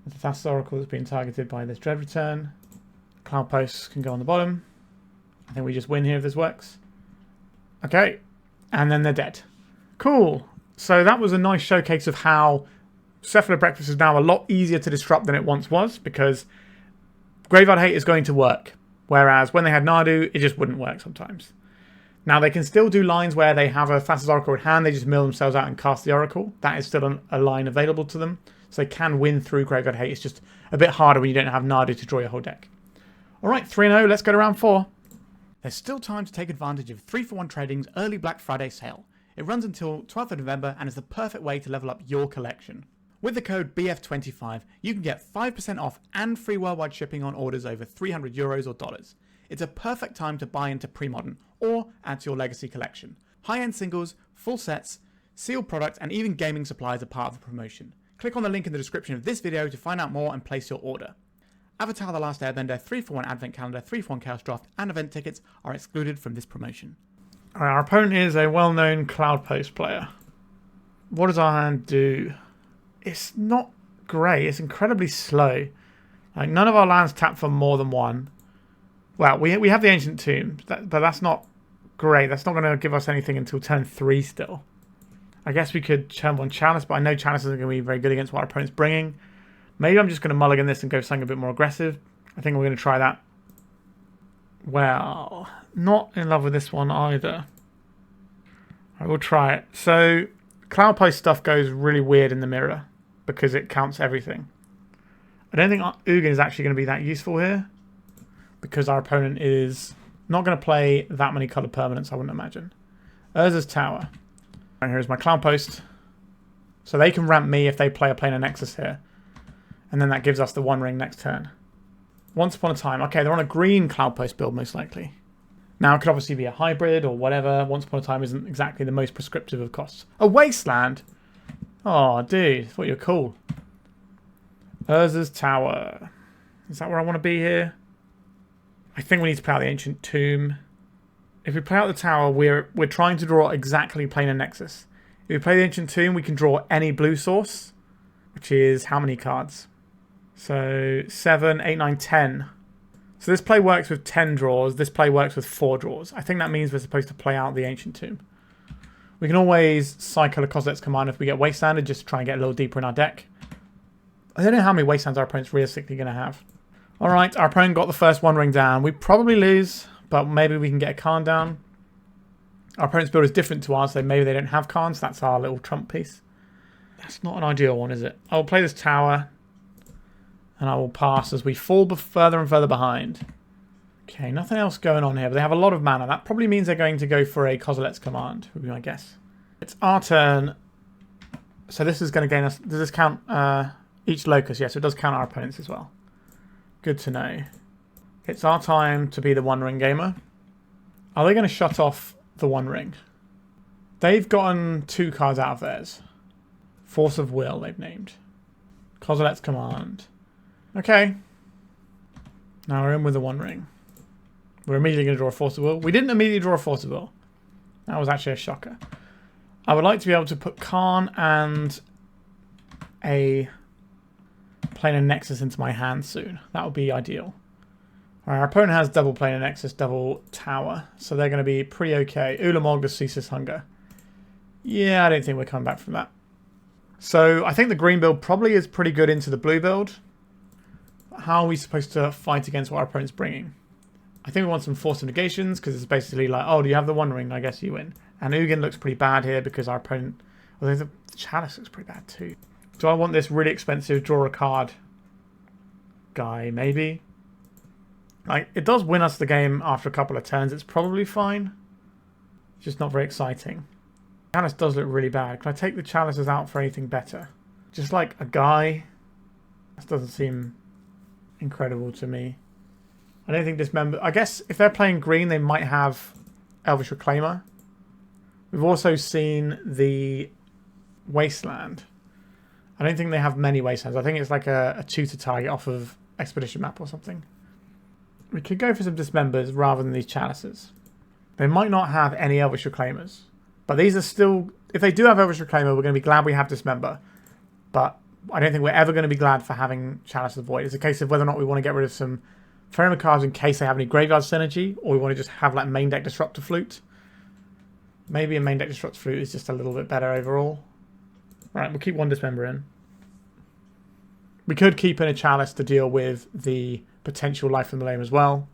the Thassa's Oracle that's being targeted by this Dread Return. Cloudpost can go on the bottom. I think we just win here if this works. Okay, and then they're dead. Cool. So that was a nice showcase of how Cephalid Breakfast is now a lot easier to disrupt than it once was, because Graveyard Hate is going to work, whereas when they had Nadu, it just wouldn't work sometimes. Now they can still do lines where they have a Thassa's Oracle in hand, they just mill themselves out and cast the Oracle. That is still a line available to them, so they can win through Graveyard Hate. It's just a bit harder when you don't have Nadu to draw your whole deck. Alright, 3-0, let's go to round 4. There's still time to take advantage of 3-for-1 Trading's early Black Friday sale. It runs until 12th of November and is the perfect way to level up your collection. With the code BF25, you can get 5% off and free worldwide shipping on orders over €300 or dollars. It's a perfect time to buy into pre-modern or add to your legacy collection. High-end singles, full sets, sealed products, and even gaming supplies are part of the promotion. Click on the link in the description of this video to find out more and place your order. Avatar: The Last Airbender, 3-for-1 Advent Calendar, 3-for-1 Chaos Draft, and event tickets are excluded from this promotion. Alright, our opponent is a well-known Cloudpost player. What does our hand do? It's not great. It's incredibly slow. Like, none of our lands tap for more than 1. Well, we have the Ancient Tombs, but that's not great. That's not going to give us anything until turn 3 still. I guess we could turn 1 Chalice, but I know Chalice isn't going to be very good against what our opponent's bringing. Maybe I'm just going to mulligan this and go something a bit more aggressive. I think we're going to try that. Well, not in love with this one either. I will try it. So, Cloudpost stuff goes really weird in the mirror because it counts everything. I don't think Ugin is actually going to be that useful here because our opponent is not going to play that many colored permanents, I wouldn't imagine. Urza's Tower. And here's my Cloudpost. So they can ramp me if they play a Planar Nexus here. And then that gives us the One Ring next turn. Once upon a time. Okay, they're on a green Cloudpost build most likely. Now it could obviously be a hybrid or whatever. Once upon a time isn't exactly the most prescriptive of costs. A Wasteland? Oh, dude. I thought you were cool. Urza's Tower. Is that where I want to be here? I think we need to play out the Ancient Tomb. If we play out the tower, we're trying to draw exactly Planar Nexus. If we play the Ancient Tomb, we can draw any blue source, which is how many cards? So 7, 8, 9, 10. So this play works with 10 draws. This play works with 4 draws. I think that means we're supposed to play out the Ancient Tomb. We can always cycle a Kozilek's Command if we get Wastelanded, just to try and get a little deeper in our deck. I don't know how many Wastelands our opponent's realistically going to have. Alright, our opponent got the first One Ring down. We probably lose, but maybe we can get a Karn down. Our opponent's build is different to ours, so maybe they don't have Karn, so that's our little trump piece. That's not an ideal one, is it? I'll play this tower, and I will pass as we fall further and further behind. Okay, nothing else going on here, but they have a lot of mana. That probably means they're going to go for a Kozilek's Command, would be my guess. It's our turn, so this is going to gain us... Does this count each locus? Yes, it does count our opponents as well. Good to know. It's our time to be the One Ring gamer. Are they going to shut off the One Ring? They've gotten 2 cards out of theirs. Force of Will, they've named. Kozilek's Command. Okay. Now we're in with the One Ring. We're immediately going to draw a Force of Will. We didn't immediately draw a Force of Will. That was actually a shocker. I would like to be able to put Karn and a Planar Nexus into my hand soon. That would be ideal. Our opponent has double Planar Nexus, double Tower, so they're going to be pretty okay. Ulamog, the Ceaseless Hunger. Yeah, I don't think we're coming back from that. So I think the green build probably is pretty good into the blue build. How are we supposed to fight against what our opponent's bringing? I think we want some Force of Negations, because it's basically like, oh, do you have the One Ring? I guess you win. And Ugin looks pretty bad here because our opponent... Although the Chalice looks pretty bad too. Do I want this really expensive draw a card guy? Maybe. Like, it does win us the game after a couple of turns. It's probably fine. It's just not very exciting. Chalice does look really bad. Can I take the Chalices out for anything better? Just like a guy. This doesn't seem incredible to me. I don't think Dismember... I guess if they're playing green, they might have Elvish Reclaimer. We've also seen the Wasteland. I don't think they have many Wastelands. I think it's like a tutor target off of Expedition Map or something. We could go for some Dismembers rather than these Chalices. They might not have any Elvish Reclaimers. But these are still... If they do have Elvish Reclaimer, we're going to be glad we have Dismember. But I don't think we're ever going to be glad for having Chalice of the Void. It's a case of whether or not we want to get rid of some Faerie Macabres in case they have any Graveyard Synergy, or we want to just have like main deck Disruptor Flute. Maybe a main deck Disruptor Flute is just a little bit better overall. Right, we'll keep one Dismember in. We could keep in a Chalice to deal with the potential Life of the Millennium as well.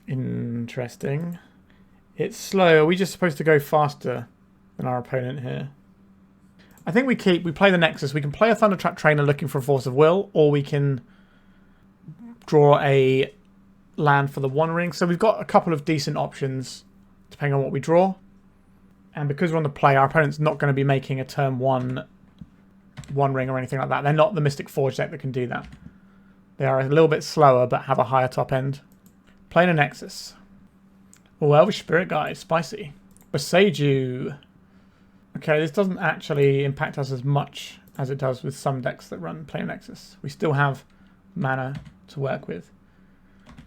Interesting. It's slow. Are we just supposed to go faster than our opponent here? I think we play the Nexus. We can play a Thundertrap Trainer looking for a Force of Will, or we can draw a land for the One Ring. So we've got a couple of decent options depending on what we draw. And because we're on the play, our opponent's not going to be making a turn 1 One Ring or anything like that. They're not the Mystic Forge deck that can do that. They are a little bit slower, but have a higher top end. Planar Nexus. Oh, Elvish Spirit Guide. Spicy. Boseiju. Okay, this doesn't actually impact us as much as it does with some decks that run Planar Nexus. We still have mana to work with.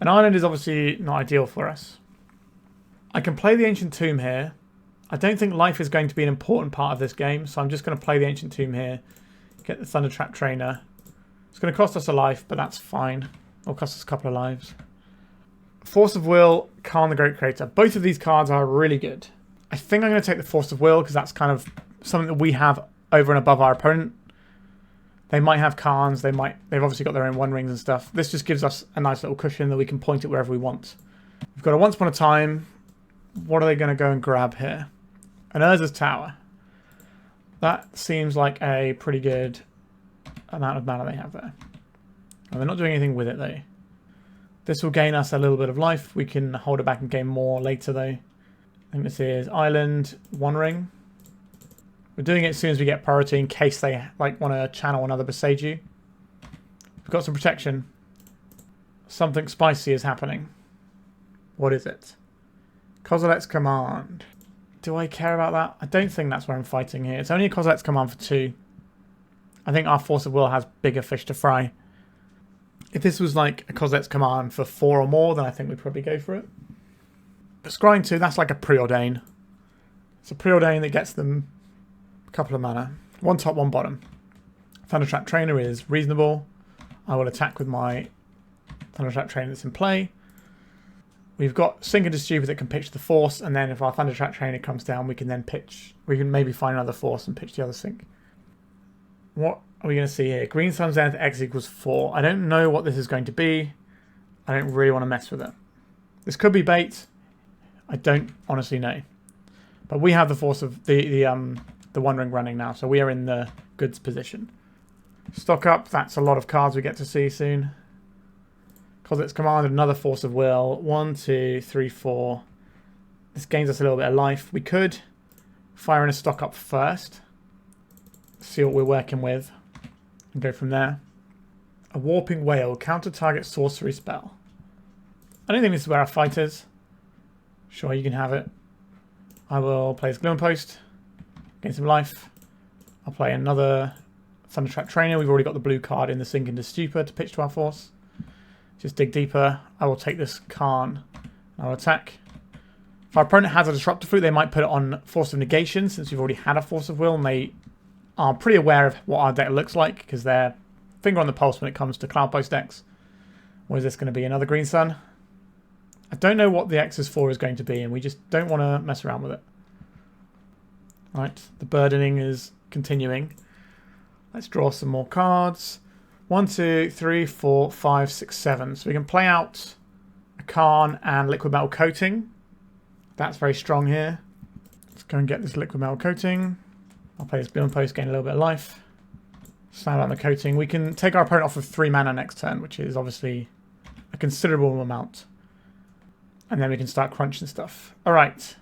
An island is obviously not ideal for us. I can play the Ancient Tomb here. I don't think life is going to be an important part of this game, so I'm just going to play the Ancient Tomb here. Get the Thundertrap Trainer. It's going to cost us a life, but that's fine. It'll cost us a couple of lives. Force of Will, Karn the Great Creator. Both of these cards are really good. I think I'm going to take the Force of Will because that's kind of something that we have over and above our opponent. They might have Karns. They've obviously got their own One Rings and stuff. This just gives us a nice little cushion that we can point it wherever we want. We've got a Once Upon a Time. What are they going to go and grab here? An Urza's Tower. That seems like a pretty good amount of mana they have there. And they're not doing anything with it though. This will gain us a little bit of life. We can hold it back and gain more later though. think this is Island, One Ring. We're doing it as soon as we get priority in case they like want to channel another Boseiju. We've got some protection. Something spicy is happening. What is it? Kozilek's Command. Do I care about that? I don't think that's where I'm fighting here. It's only a Kozilek's Command for 2. I think our Force of Will has bigger fish to fry. If this was like a Kozilek's Command for 4 or more, then I think we'd probably go for it. But scrying 2, that's like a preordain. It's a preordain that gets them a couple of mana. 1 top, 1 bottom. Thundertrap Trainer is reasonable. I will attack with my Thundertrap Trainer that's in play. We've got Sink into Stupor that can pitch the Force, and then if our Thundertrap Trainer comes down, we can then pitch. We can maybe find another Force and pitch the other Sink. What are we going to see here? Green Sun Zenith X equals 4. I don't know what this is going to be. I don't really want to mess with it. This could be bait. I don't honestly know. But we have the Force of the One Ring running now, so we are in the goods position. Stock up. That's a lot of cards we get to see soon. Kozilek's Command, another Force of Will. 1, 2, 3, 4. This gains us a little bit of life. We could fire in a stock up first. See what we're working with. And go from there. A Warping Whale. Counter target sorcery spell. I don't think this is where our fight is. Sure, you can have it. I will play this Glimmerpost. Gain some life. I'll play another Thundertrap Trainer. We've already got the blue card in the Sink into Stupor to pitch to our Force. Just dig deeper. I will take this Karn. I'll attack. If our opponent has a Disruptor Flute, they might put it on Force of Negation, since we've already had a Force of Will, and they are pretty aware of what our deck looks like, because they're finger on the pulse when it comes to Cloudpost decks. What is this going to be? Another Green Sun? I don't know what the X's for is going to be, and we just don't want to mess around with it. Right, the burdening is continuing. Let's draw some more cards. 1, 2, 3, 4, 5, 6, 7. So we can play out a Karn and Liquid Metal Coating. That's very strong here. Let's go and get this Liquid Metal Coating. I'll play this Glimmerpost, gain a little bit of life. Slam out the Coating. We can take our opponent off of 3 mana next turn, which is obviously a considerable amount. And then we can start crunching stuff. Alright.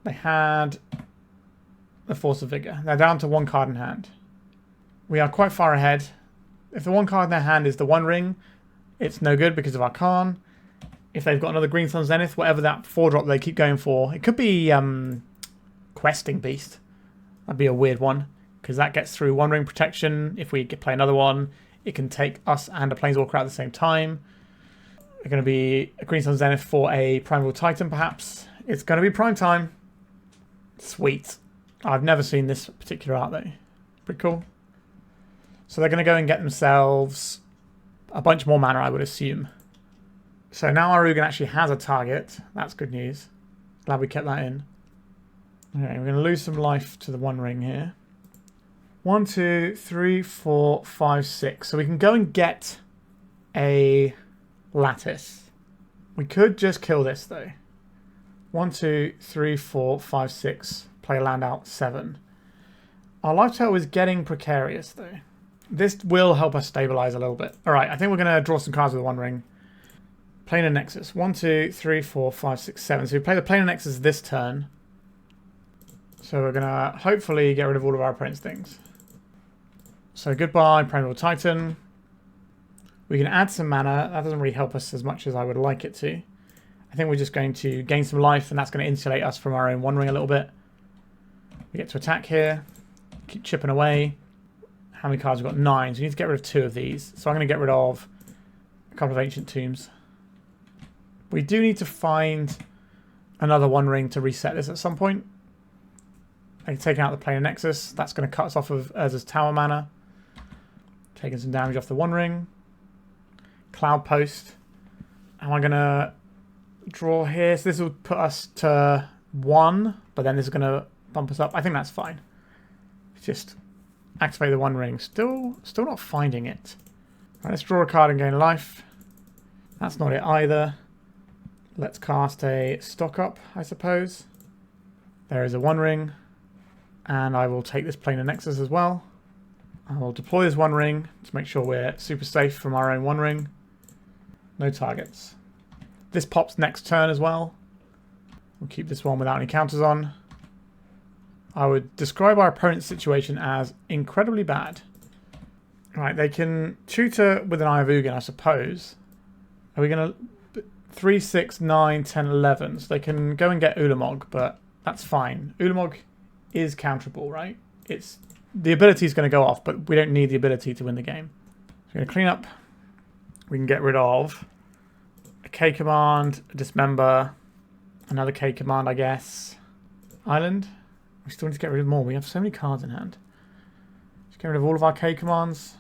They had the Force of Vigor. They're down to 1 card in hand. We are quite far ahead. If the 1 card in their hand is the One Ring, it's no good because of our Karn. If they've got another Green Sun Zenith, whatever that 4-drop they keep going for, it could be Questing Beast. That'd be a weird one, because that gets through One Ring protection. If we play another one, it can take us and a Planeswalker at the same time. It's going to be a Green Sun Zenith for a Primeval Titan, perhaps. It's going to be prime time. Sweet. I've never seen this particular art, though. Pretty cool. So they're going to go and get themselves a bunch more mana, I would assume. So now our Ugin actually has a target. That's good news. Glad we kept that in. Okay, we're going to lose some life to the One Ring here. 1, 2, 3, 4, 5, 6. So we can go and get a Lattice. We could just kill this, though. 1, 2, 3, 4, 5, 6. Play a land out 7. Our life total is getting precarious, though. This will help us stabilize a little bit. Alright, I think we're going to draw some cards with the One Ring. Planar Nexus. 1, 2, 3, 4, 5, 6, 7. So we play the Planar Nexus this turn. So we're going to hopefully get rid of all of our opponent's things. So goodbye, Primeval Titan. We can add some mana. That doesn't really help us as much as I would like it to. I think we're just going to gain some life, and that's going to insulate us from our own One Ring a little bit. We get to attack here. Keep chipping away. How many cards? We've got 9, so we need to get rid of 2 of these. So I'm going to get rid of a couple of Ancient Tombs. We do need to find another One Ring to reset this at some point. Like taking out the Planar Nexus. That's going to cut us off of Urza's tower mana. Taking some damage off the One Ring. Cloudpost. Am I going to draw here? So this will put us to 1, but then this is going to bump us up. I think that's fine. Just activate the One Ring. Still not finding it. Right, let's draw a card and gain life. That's not it either. Let's cast a stock up, I suppose. There is a One Ring. And I will take this Planar Nexus as well. I will deploy this One Ring to make sure we're super safe from our own One Ring. No targets. This pops next turn as well. We'll keep this one without any counters on. I would describe our opponent's situation as incredibly bad. Right, they can tutor with an Eye of Ugin, I suppose. Are we going to... 3, 6, 9, 10, 11. So they can go and get Ulamog, but that's fine. Ulamog is counterable, right? It's the ability is going to go off, but we don't need the ability to win the game. So we're going to clean up. We can get rid of a K command, a Dismember, another K command, I guess. Island. We still need to get rid of more. We have so many cards in hand. Let's get rid of all of our K commands.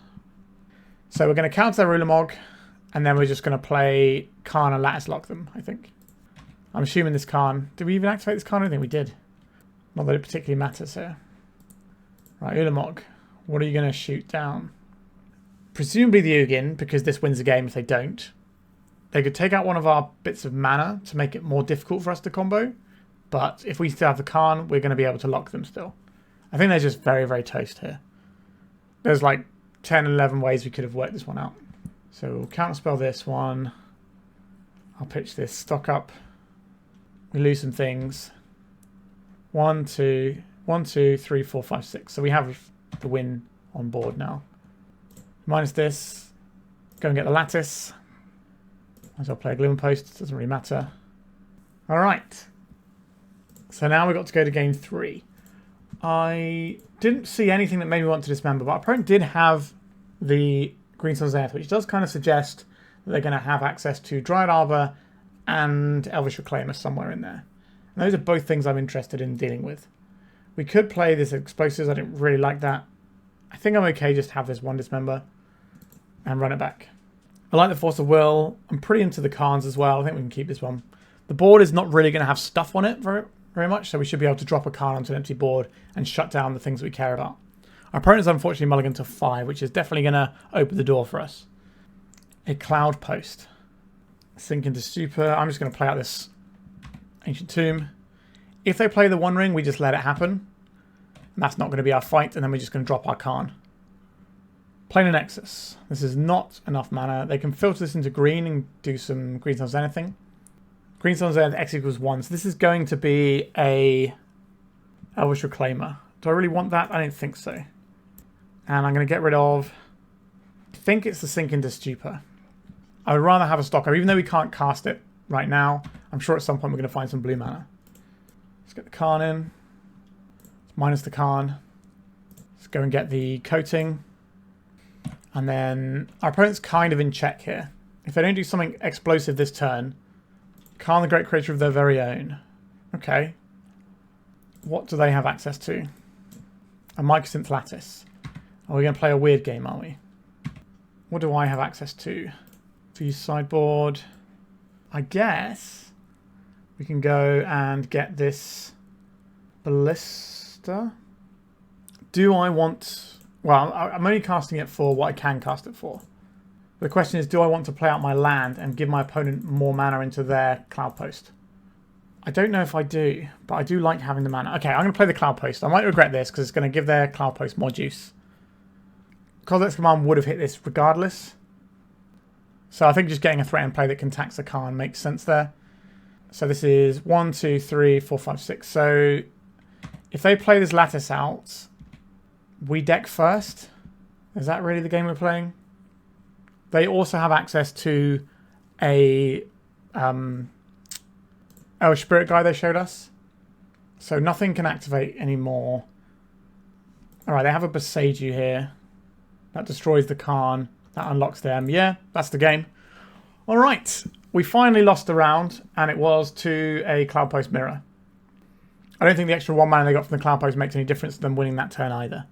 So we're going to counter their Ulamog, and then we're just going to play Karn and Lattice Lock them, I think. I'm assuming this Karn... Did we even activate this Karn? I don't think we did. Not that it particularly matters here. Right, Ulamog. What are you going to shoot down? Presumably the Ugin, because this wins the game if they don't. They could take out one of our bits of mana to make it more difficult for us to combo. But if we still have the Karn, we're going to be able to lock them still. I think they're just very, very toast here. There's like 10, 11 ways we could have worked this one out. So we'll counterspell this one. I'll pitch this stock up. We lose some things. 1, 2, 3, 4, 5, 6. So we have the win on board now. Minus this. Go and get the Lattice. Might as well play a Glimmerpost. Doesn't really matter. Alright. So now we've got to go to game 3. I didn't see anything that made me want to Dismember, but our opponent did have the Green Sun's Zenith, which does kind of suggest that they're going to have access to Dryad Arbor and Elvish Reclaimer somewhere in there. And those are both things I'm interested in dealing with. We could play this Explosives. I didn't really like that. I think I'm okay just to have this one Dismember and run it back. I like the Force of Will. I'm pretty into the Karns as well. I think we can keep this one. The board is not really going to have stuff on it very much, so we should be able to drop a Karn onto an empty board and shut down the things that we care about. Our opponent is unfortunately mulligan to 5, which is definitely going to open the door for us. A Cloudpost. Sink into Stupor. I'm just going to play out this Ancient Tomb. If they play the One Ring, we just let it happen. And that's not going to be our fight, and then we're just going to drop our Karn. Planar Nexus. This is not enough mana. They can filter this into green and do some Green Sun's anything. Green Sun's Zenith X equals 1. So this is going to be a Elvish Reclaimer. Do I really want that? I don't think so. And I'm going to get rid of... I think it's the Sink into Stupor. I would rather have a Stocker, even though we can't cast it right now. I'm sure at some point we're going to find some blue mana. Let's get the Karn in. Minus the Karn. Let's go and get the Coating. And then our opponent's kind of in check here. If they don't do something explosive this turn, Karn the Great Creature of their very own. Okay. What do they have access to? A Mycosynth Lattice. Are we going to play a weird game, are we? What do I have access to? To use sideboard. I guess we can go and get this Ballista. Do I want... Well, I'm only casting it for what I can cast it for. The question is, do I want to play out my land and give my opponent more mana into their Cloudpost? I don't know if I do, but I do like having the mana. Okay, I'm going to play the Cloudpost. I might regret this because it's going to give their Cloudpost more juice. Kozilek's command would have hit this regardless. So I think just getting a threat in play that can tax the Karn makes sense there. So this is 1, 2, 3, 4, 5, 6. So if they play this Lattice out, we deck first. Is that really the game we're playing? They also have access to a Elvish Spirit Guide they showed us. So nothing can activate anymore. Alright, they have a Boseiju here. That destroys the Karn. That unlocks them. Yeah, that's the game. Alright, we finally lost the round, and it was to a Cloudpost Mirror. I don't think the extra 1 mana they got from the Cloudpost makes any difference to them winning that turn either.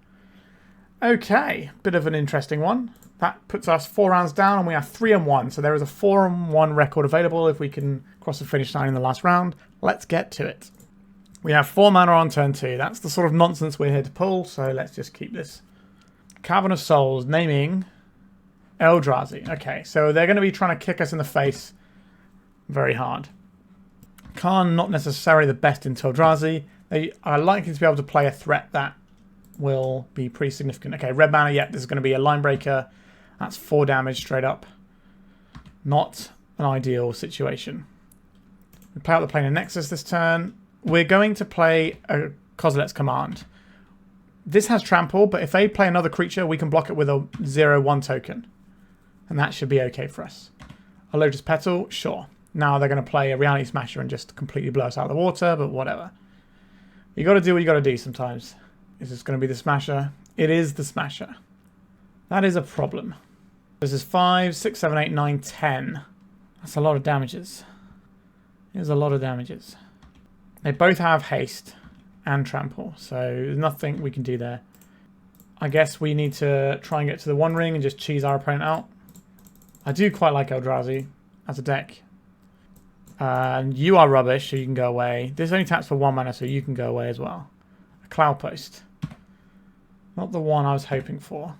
Okay, bit of an interesting one. That puts us 4 rounds down, and we are 3-1. So there is a 4-1 record available if we can cross the finish line in the last round. Let's get to it. We have 4 mana on turn 2. That's the sort of nonsense we're here to pull, so let's just keep this. Cavern of Souls, naming Eldrazi. Okay, so they're going to be trying to kick us in the face very hard. Karn, not necessarily the best into Eldrazi. They are likely to be able to play a threat that will be pretty significant. Okay, red mana, yep, this is going to be a line breaker. That's 4 damage straight up. Not an ideal situation. We play out the Planar Nexus this turn. We're going to play a Kozilek's Command. This has trample, but if they play another creature, we can block it with a 0/1 token. And that should be okay for us. A Lotus Petal, sure. Now they're going to play a Reality Smasher and just completely blow us out of the water, but whatever. You got to do what you got to do sometimes. Is this going to be the Smasher? It is the Smasher. That is a problem. This is 5, 6, 7, 8, 9, 10. That's a lot of damages. There's a lot of damages. They both have haste and trample, so there's nothing we can do there. I guess we need to try and get to the One Ring and just cheese our opponent out. I do quite like Eldrazi as a deck. And you are rubbish, so you can go away. This only taps for 1 mana, so you can go away as well. A Cloudpost. Not the one I was hoping for.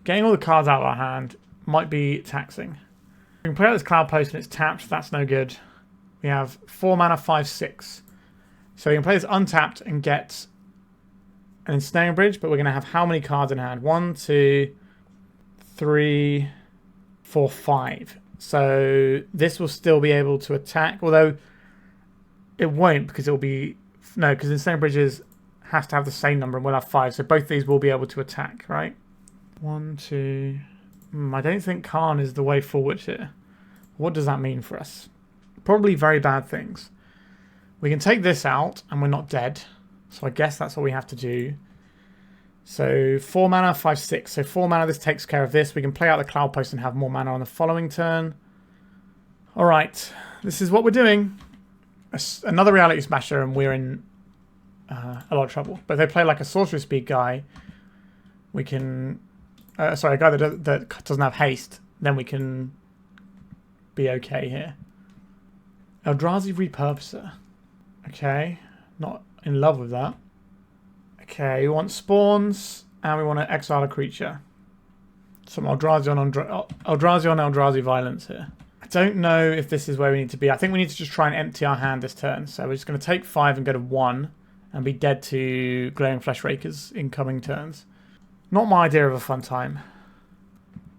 Getting all the cards out of our hand might be taxing. We can play out this Cloudpost and it's tapped. That's no good. We have 4 mana, 5, 6. So we can play this untapped and get an Ensnaring Bridge, but we're going to have how many cards in hand? 1, 2, 3, 4, 5. So this will still be able to attack, although it won't because it will be... No, because Ensnaring Bridges has to have the same number and we'll have 5. So both these will be able to attack, right? 1, 2... I don't think Karn is the way forward here. What does that mean for us? Probably very bad things. We can take this out and we're not dead. So I guess that's what we have to do. So 4 mana, 5, 6. So 4 mana, this takes care of this. We can play out the Cloudpost and have more mana on the following turn. Alright, this is what we're doing. Another Reality Smasher and we're in a lot of trouble. But if they play like a Sorcery Speed guy, we can... sorry, a guy that doesn't have haste, then we can be okay here. Eldrazi Repurposer. Okay, not in love with that. Okay, we want spawns, and we want to exile a creature. Some Eldrazi on Eldrazi violence here. I don't know if this is where we need to be. I think we need to just try and empty our hand this turn. So we're just going to take 5 and go to 1, and be dead to Glowing Fleshrakers in coming turns. Not my idea of a fun time.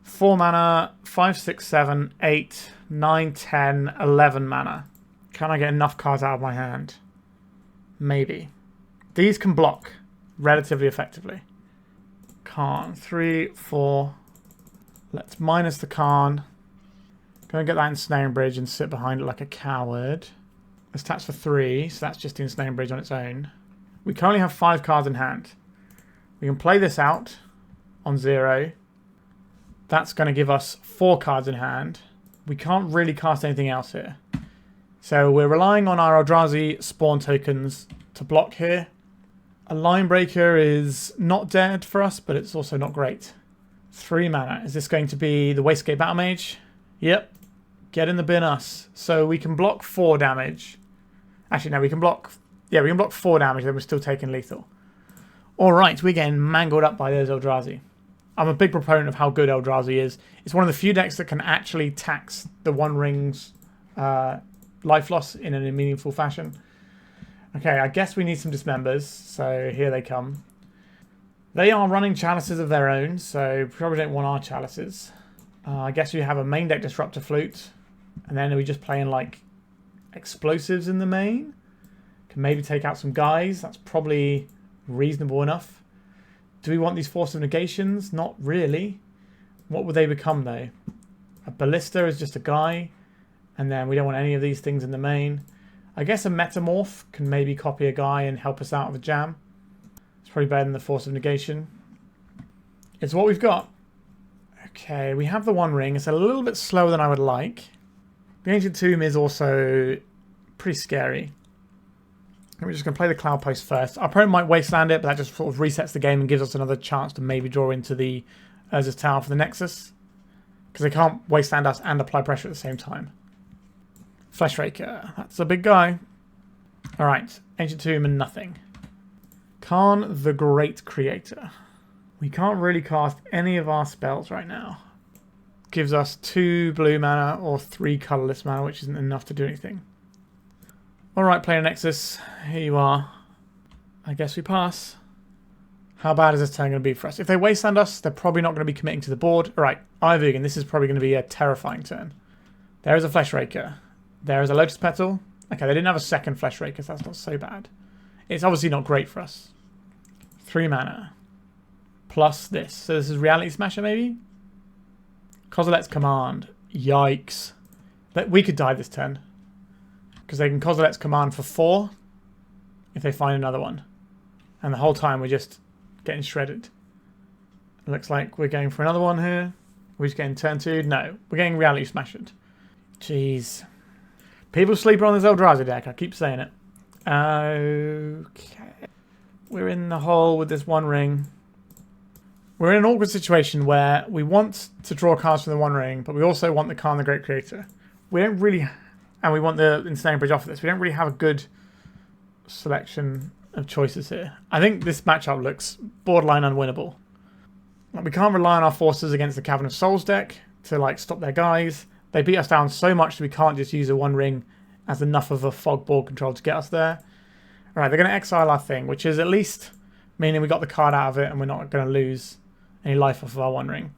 4 mana, 5, 6, 7, 8, 9, 10, 11 mana. Can I get enough cards out of my hand? Maybe. These can block relatively effectively. Karn, 3, 4. Let's minus the Karn. Go and get that Ensnaring Bridge and sit behind it like a coward. This taps for 3, so that's just the Ensnaring Bridge on its own. We currently have 5 cards in hand. We can play this out on 0. That's going to give us 4 cards in hand. We can't really cast anything else here. So we're relying on our Eldrazi spawn tokens to block here. A Line Breaker is not dead for us, but it's also not great. 3 mana. Is this going to be the Wastegate Battle Mage? Yep. Get in the bin us. So we can block 4 damage. Actually, no, we can block... Yeah, we can block 4 damage, then we're still taking lethal. Alright, we're getting mangled up by those Eldrazi. I'm a big proponent of how good Eldrazi is. It's one of the few decks that can actually tax the One Ring's life loss in a meaningful fashion. Okay, I guess we need some Dismembers, so here they come. They are running Chalices of their own, so probably don't want our Chalices. I guess we have a main deck Disruptor Flute, and then are we just playing like explosives in the main? Can maybe take out some guys, that's probably reasonable enough. Do we want these Force of Negations? Not really. What would they become though? A Ballista is just a guy, and then we don't want any of these things in the main. I guess a Metamorph can maybe copy a guy and help us out of a jam. It's probably better than the Force of Negation. It's what we've got. Okay, we have the One Ring. It's a little bit slower than I would like. The Ancient Tomb is also pretty scary. We're just going to play the Cloudpost first. Our opponent might wasteland it, but that just sort of resets the game and gives us another chance to maybe draw into the Urza's Tower for the Nexus. Because they can't wasteland us and apply pressure at the same time. Fleshraker. That's a big guy. Alright. Ancient Tomb and nothing. Karn the Great Creator. We can't really cast any of our spells right now. Gives us 2 blue mana or 3 colourless mana, which isn't enough to do anything. Alright, Planar Nexus. Here you are. I guess we pass. How bad is this turn going to be for us? If they wasteland us, they're probably not going to be committing to the board. Alright, Ugin, this is probably going to be a terrifying turn. There is a Fleshraker. There is a Lotus Petal. Okay, they didn't have a second Flesh Raker, so that's not so bad. It's obviously not great for us. 3 mana. Plus this. So this is Reality Smasher, maybe? Kozilek's Command. Yikes. But we could die this turn. Because they can Kozilek's Command for 4 if they find another one. And the whole time we're just getting shredded. It looks like we're going for another one here. We're just getting turn 2. No, we're getting Reality Smashed. Jeez. People sleep on this Eldrazi deck. I keep saying it. Okay. We're in the hole with this One Ring. We're in an awkward situation where we want to draw cards from the One Ring, but we also want the Karn the Great Creator. We don't really... And we want the Ensnaring Bridge off of this. We don't really have a good selection of choices here. I think this matchup looks borderline unwinnable. Like, we can't rely on our forces against the Cavern of Souls deck to like stop their guys. They beat us down so much that we can't just use a One Ring as enough of a fog board control to get us there. Alright, they're going to exile our thing, which is at least meaning we got the card out of it and we're not going to lose any life off of our One Ring.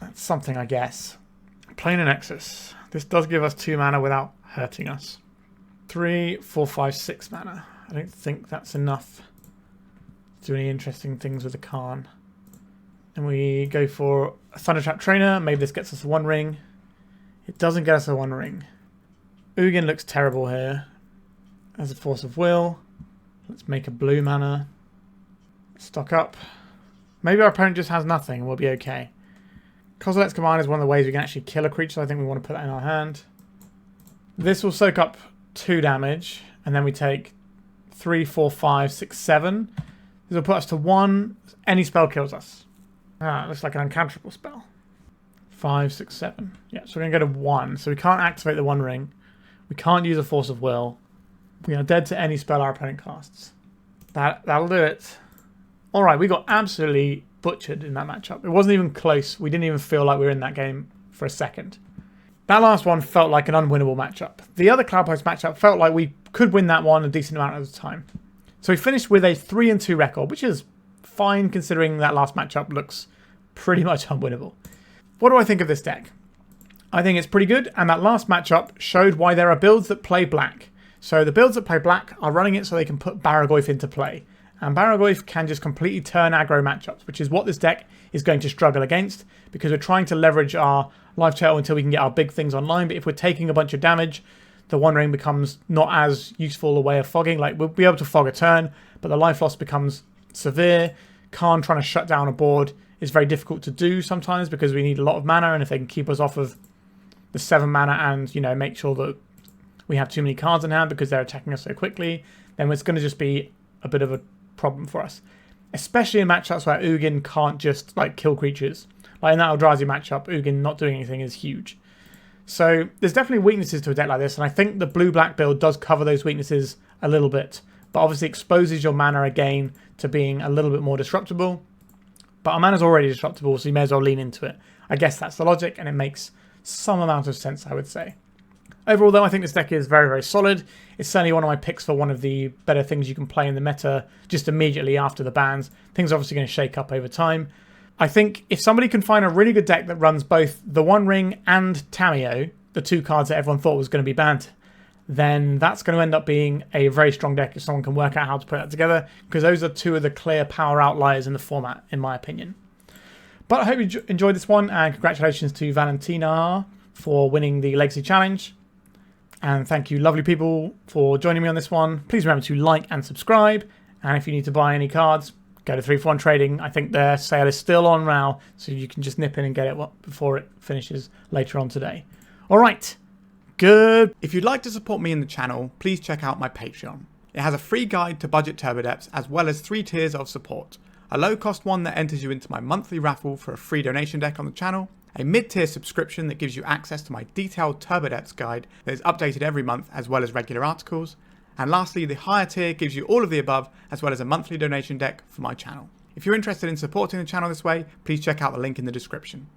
That's something, I guess. Planar Nexus. This does give us 2 mana without hurting us. 3, 4, 5, 6 mana. I don't think that's enough to do any interesting things with the Karn. And we go for a Thundertrap Trainer. Maybe this gets us a One Ring. It doesn't get us a One Ring. Ugin looks terrible here. As a Force of Will. Let's make a blue mana. Stock up. Maybe our opponent just has nothing and we'll be okay. Kozilek's Command is one of the ways we can actually kill a creature. So I think we want to put that in our hand. This will soak up 2 damage. And then we take 3, 4, 5, 6, 7. This will put us to 1. Any spell kills us. Ah, it looks like an uncantrable spell. 5, 6, 7. Yeah, so we're going to go to 1. So we can't activate the One Ring. We can't use a Force of Will. We are dead to any spell our opponent casts. That'll do it. Alright, we got absolutely butchered in that matchup. It wasn't even close. We didn't even feel like we were in that game for a second. That last one felt like an unwinnable matchup. The other Cloudpost matchup felt like we could win that one a decent amount of the time. So we finished with a 3-2 record, which is fine considering that last matchup looks pretty much unwinnable. What do I think of this deck? I think it's pretty good, and that last matchup showed why there are builds that play black. So the builds that play black are running it so they can put Barragoyf into play. And Barragoyf can just completely turn aggro matchups, which is what this deck is going to struggle against, because we're trying to leverage our life total until we can get our big things online. But if we're taking a bunch of damage, the One Ring becomes not as useful a way of fogging. Like, we'll be able to fog a turn, but the life loss becomes severe. Karn trying to shut down a board is very difficult to do sometimes because we need a lot of mana, and if they can keep us off of the 7 mana and, you know, make sure that we have too many cards in hand because they're attacking us so quickly, then it's going to just be a bit of a problem for us. Especially in matchups where Ugin can't just like kill creatures. Like in that Eldrazi matchup, Ugin not doing anything is huge. So there's definitely weaknesses to a deck like this, and I think the blue-black build does cover those weaknesses a little bit, but obviously exposes your mana again to being a little bit more disruptible. But our mana's already disruptible, so you may as well lean into it. I guess that's the logic, and it makes some amount of sense, I would say. Overall, though, I think this deck is very, very solid. It's certainly one of my picks for one of the better things you can play in the meta just immediately after the bans. Things are obviously going to shake up over time. I think if somebody can find a really good deck that runs both the One Ring and Tamiyo, the 2 cards that everyone thought was going to be banned, then that's going to end up being a very strong deck if someone can work out how to put that together, because those are 2 of the clear power outliers in the format, in my opinion. But I hope you enjoyed this one, and congratulations to valentinaaaa for winning the Legacy Challenge. And thank you, lovely people, for joining me on this one. Please remember to like and subscribe. And if you need to buy any cards, go to 3-for-1 Trading. I think their sale is still on now, so you can just nip in and get it before it finishes later on today. All right, good. If you'd like to support me in the channel, please check out my Patreon. It has a free guide to budget turbo depths, as well as 3 tiers of support. A low-cost one that enters you into my monthly raffle for a free donation deck on the channel. A mid-tier subscription that gives you access to my detailed turbo depths guide that is updated every month, as well as regular articles. And lastly, the higher tier gives you all of the above, as well as a monthly donation deck for my channel. If you're interested in supporting the channel this way, please check out the link in the description.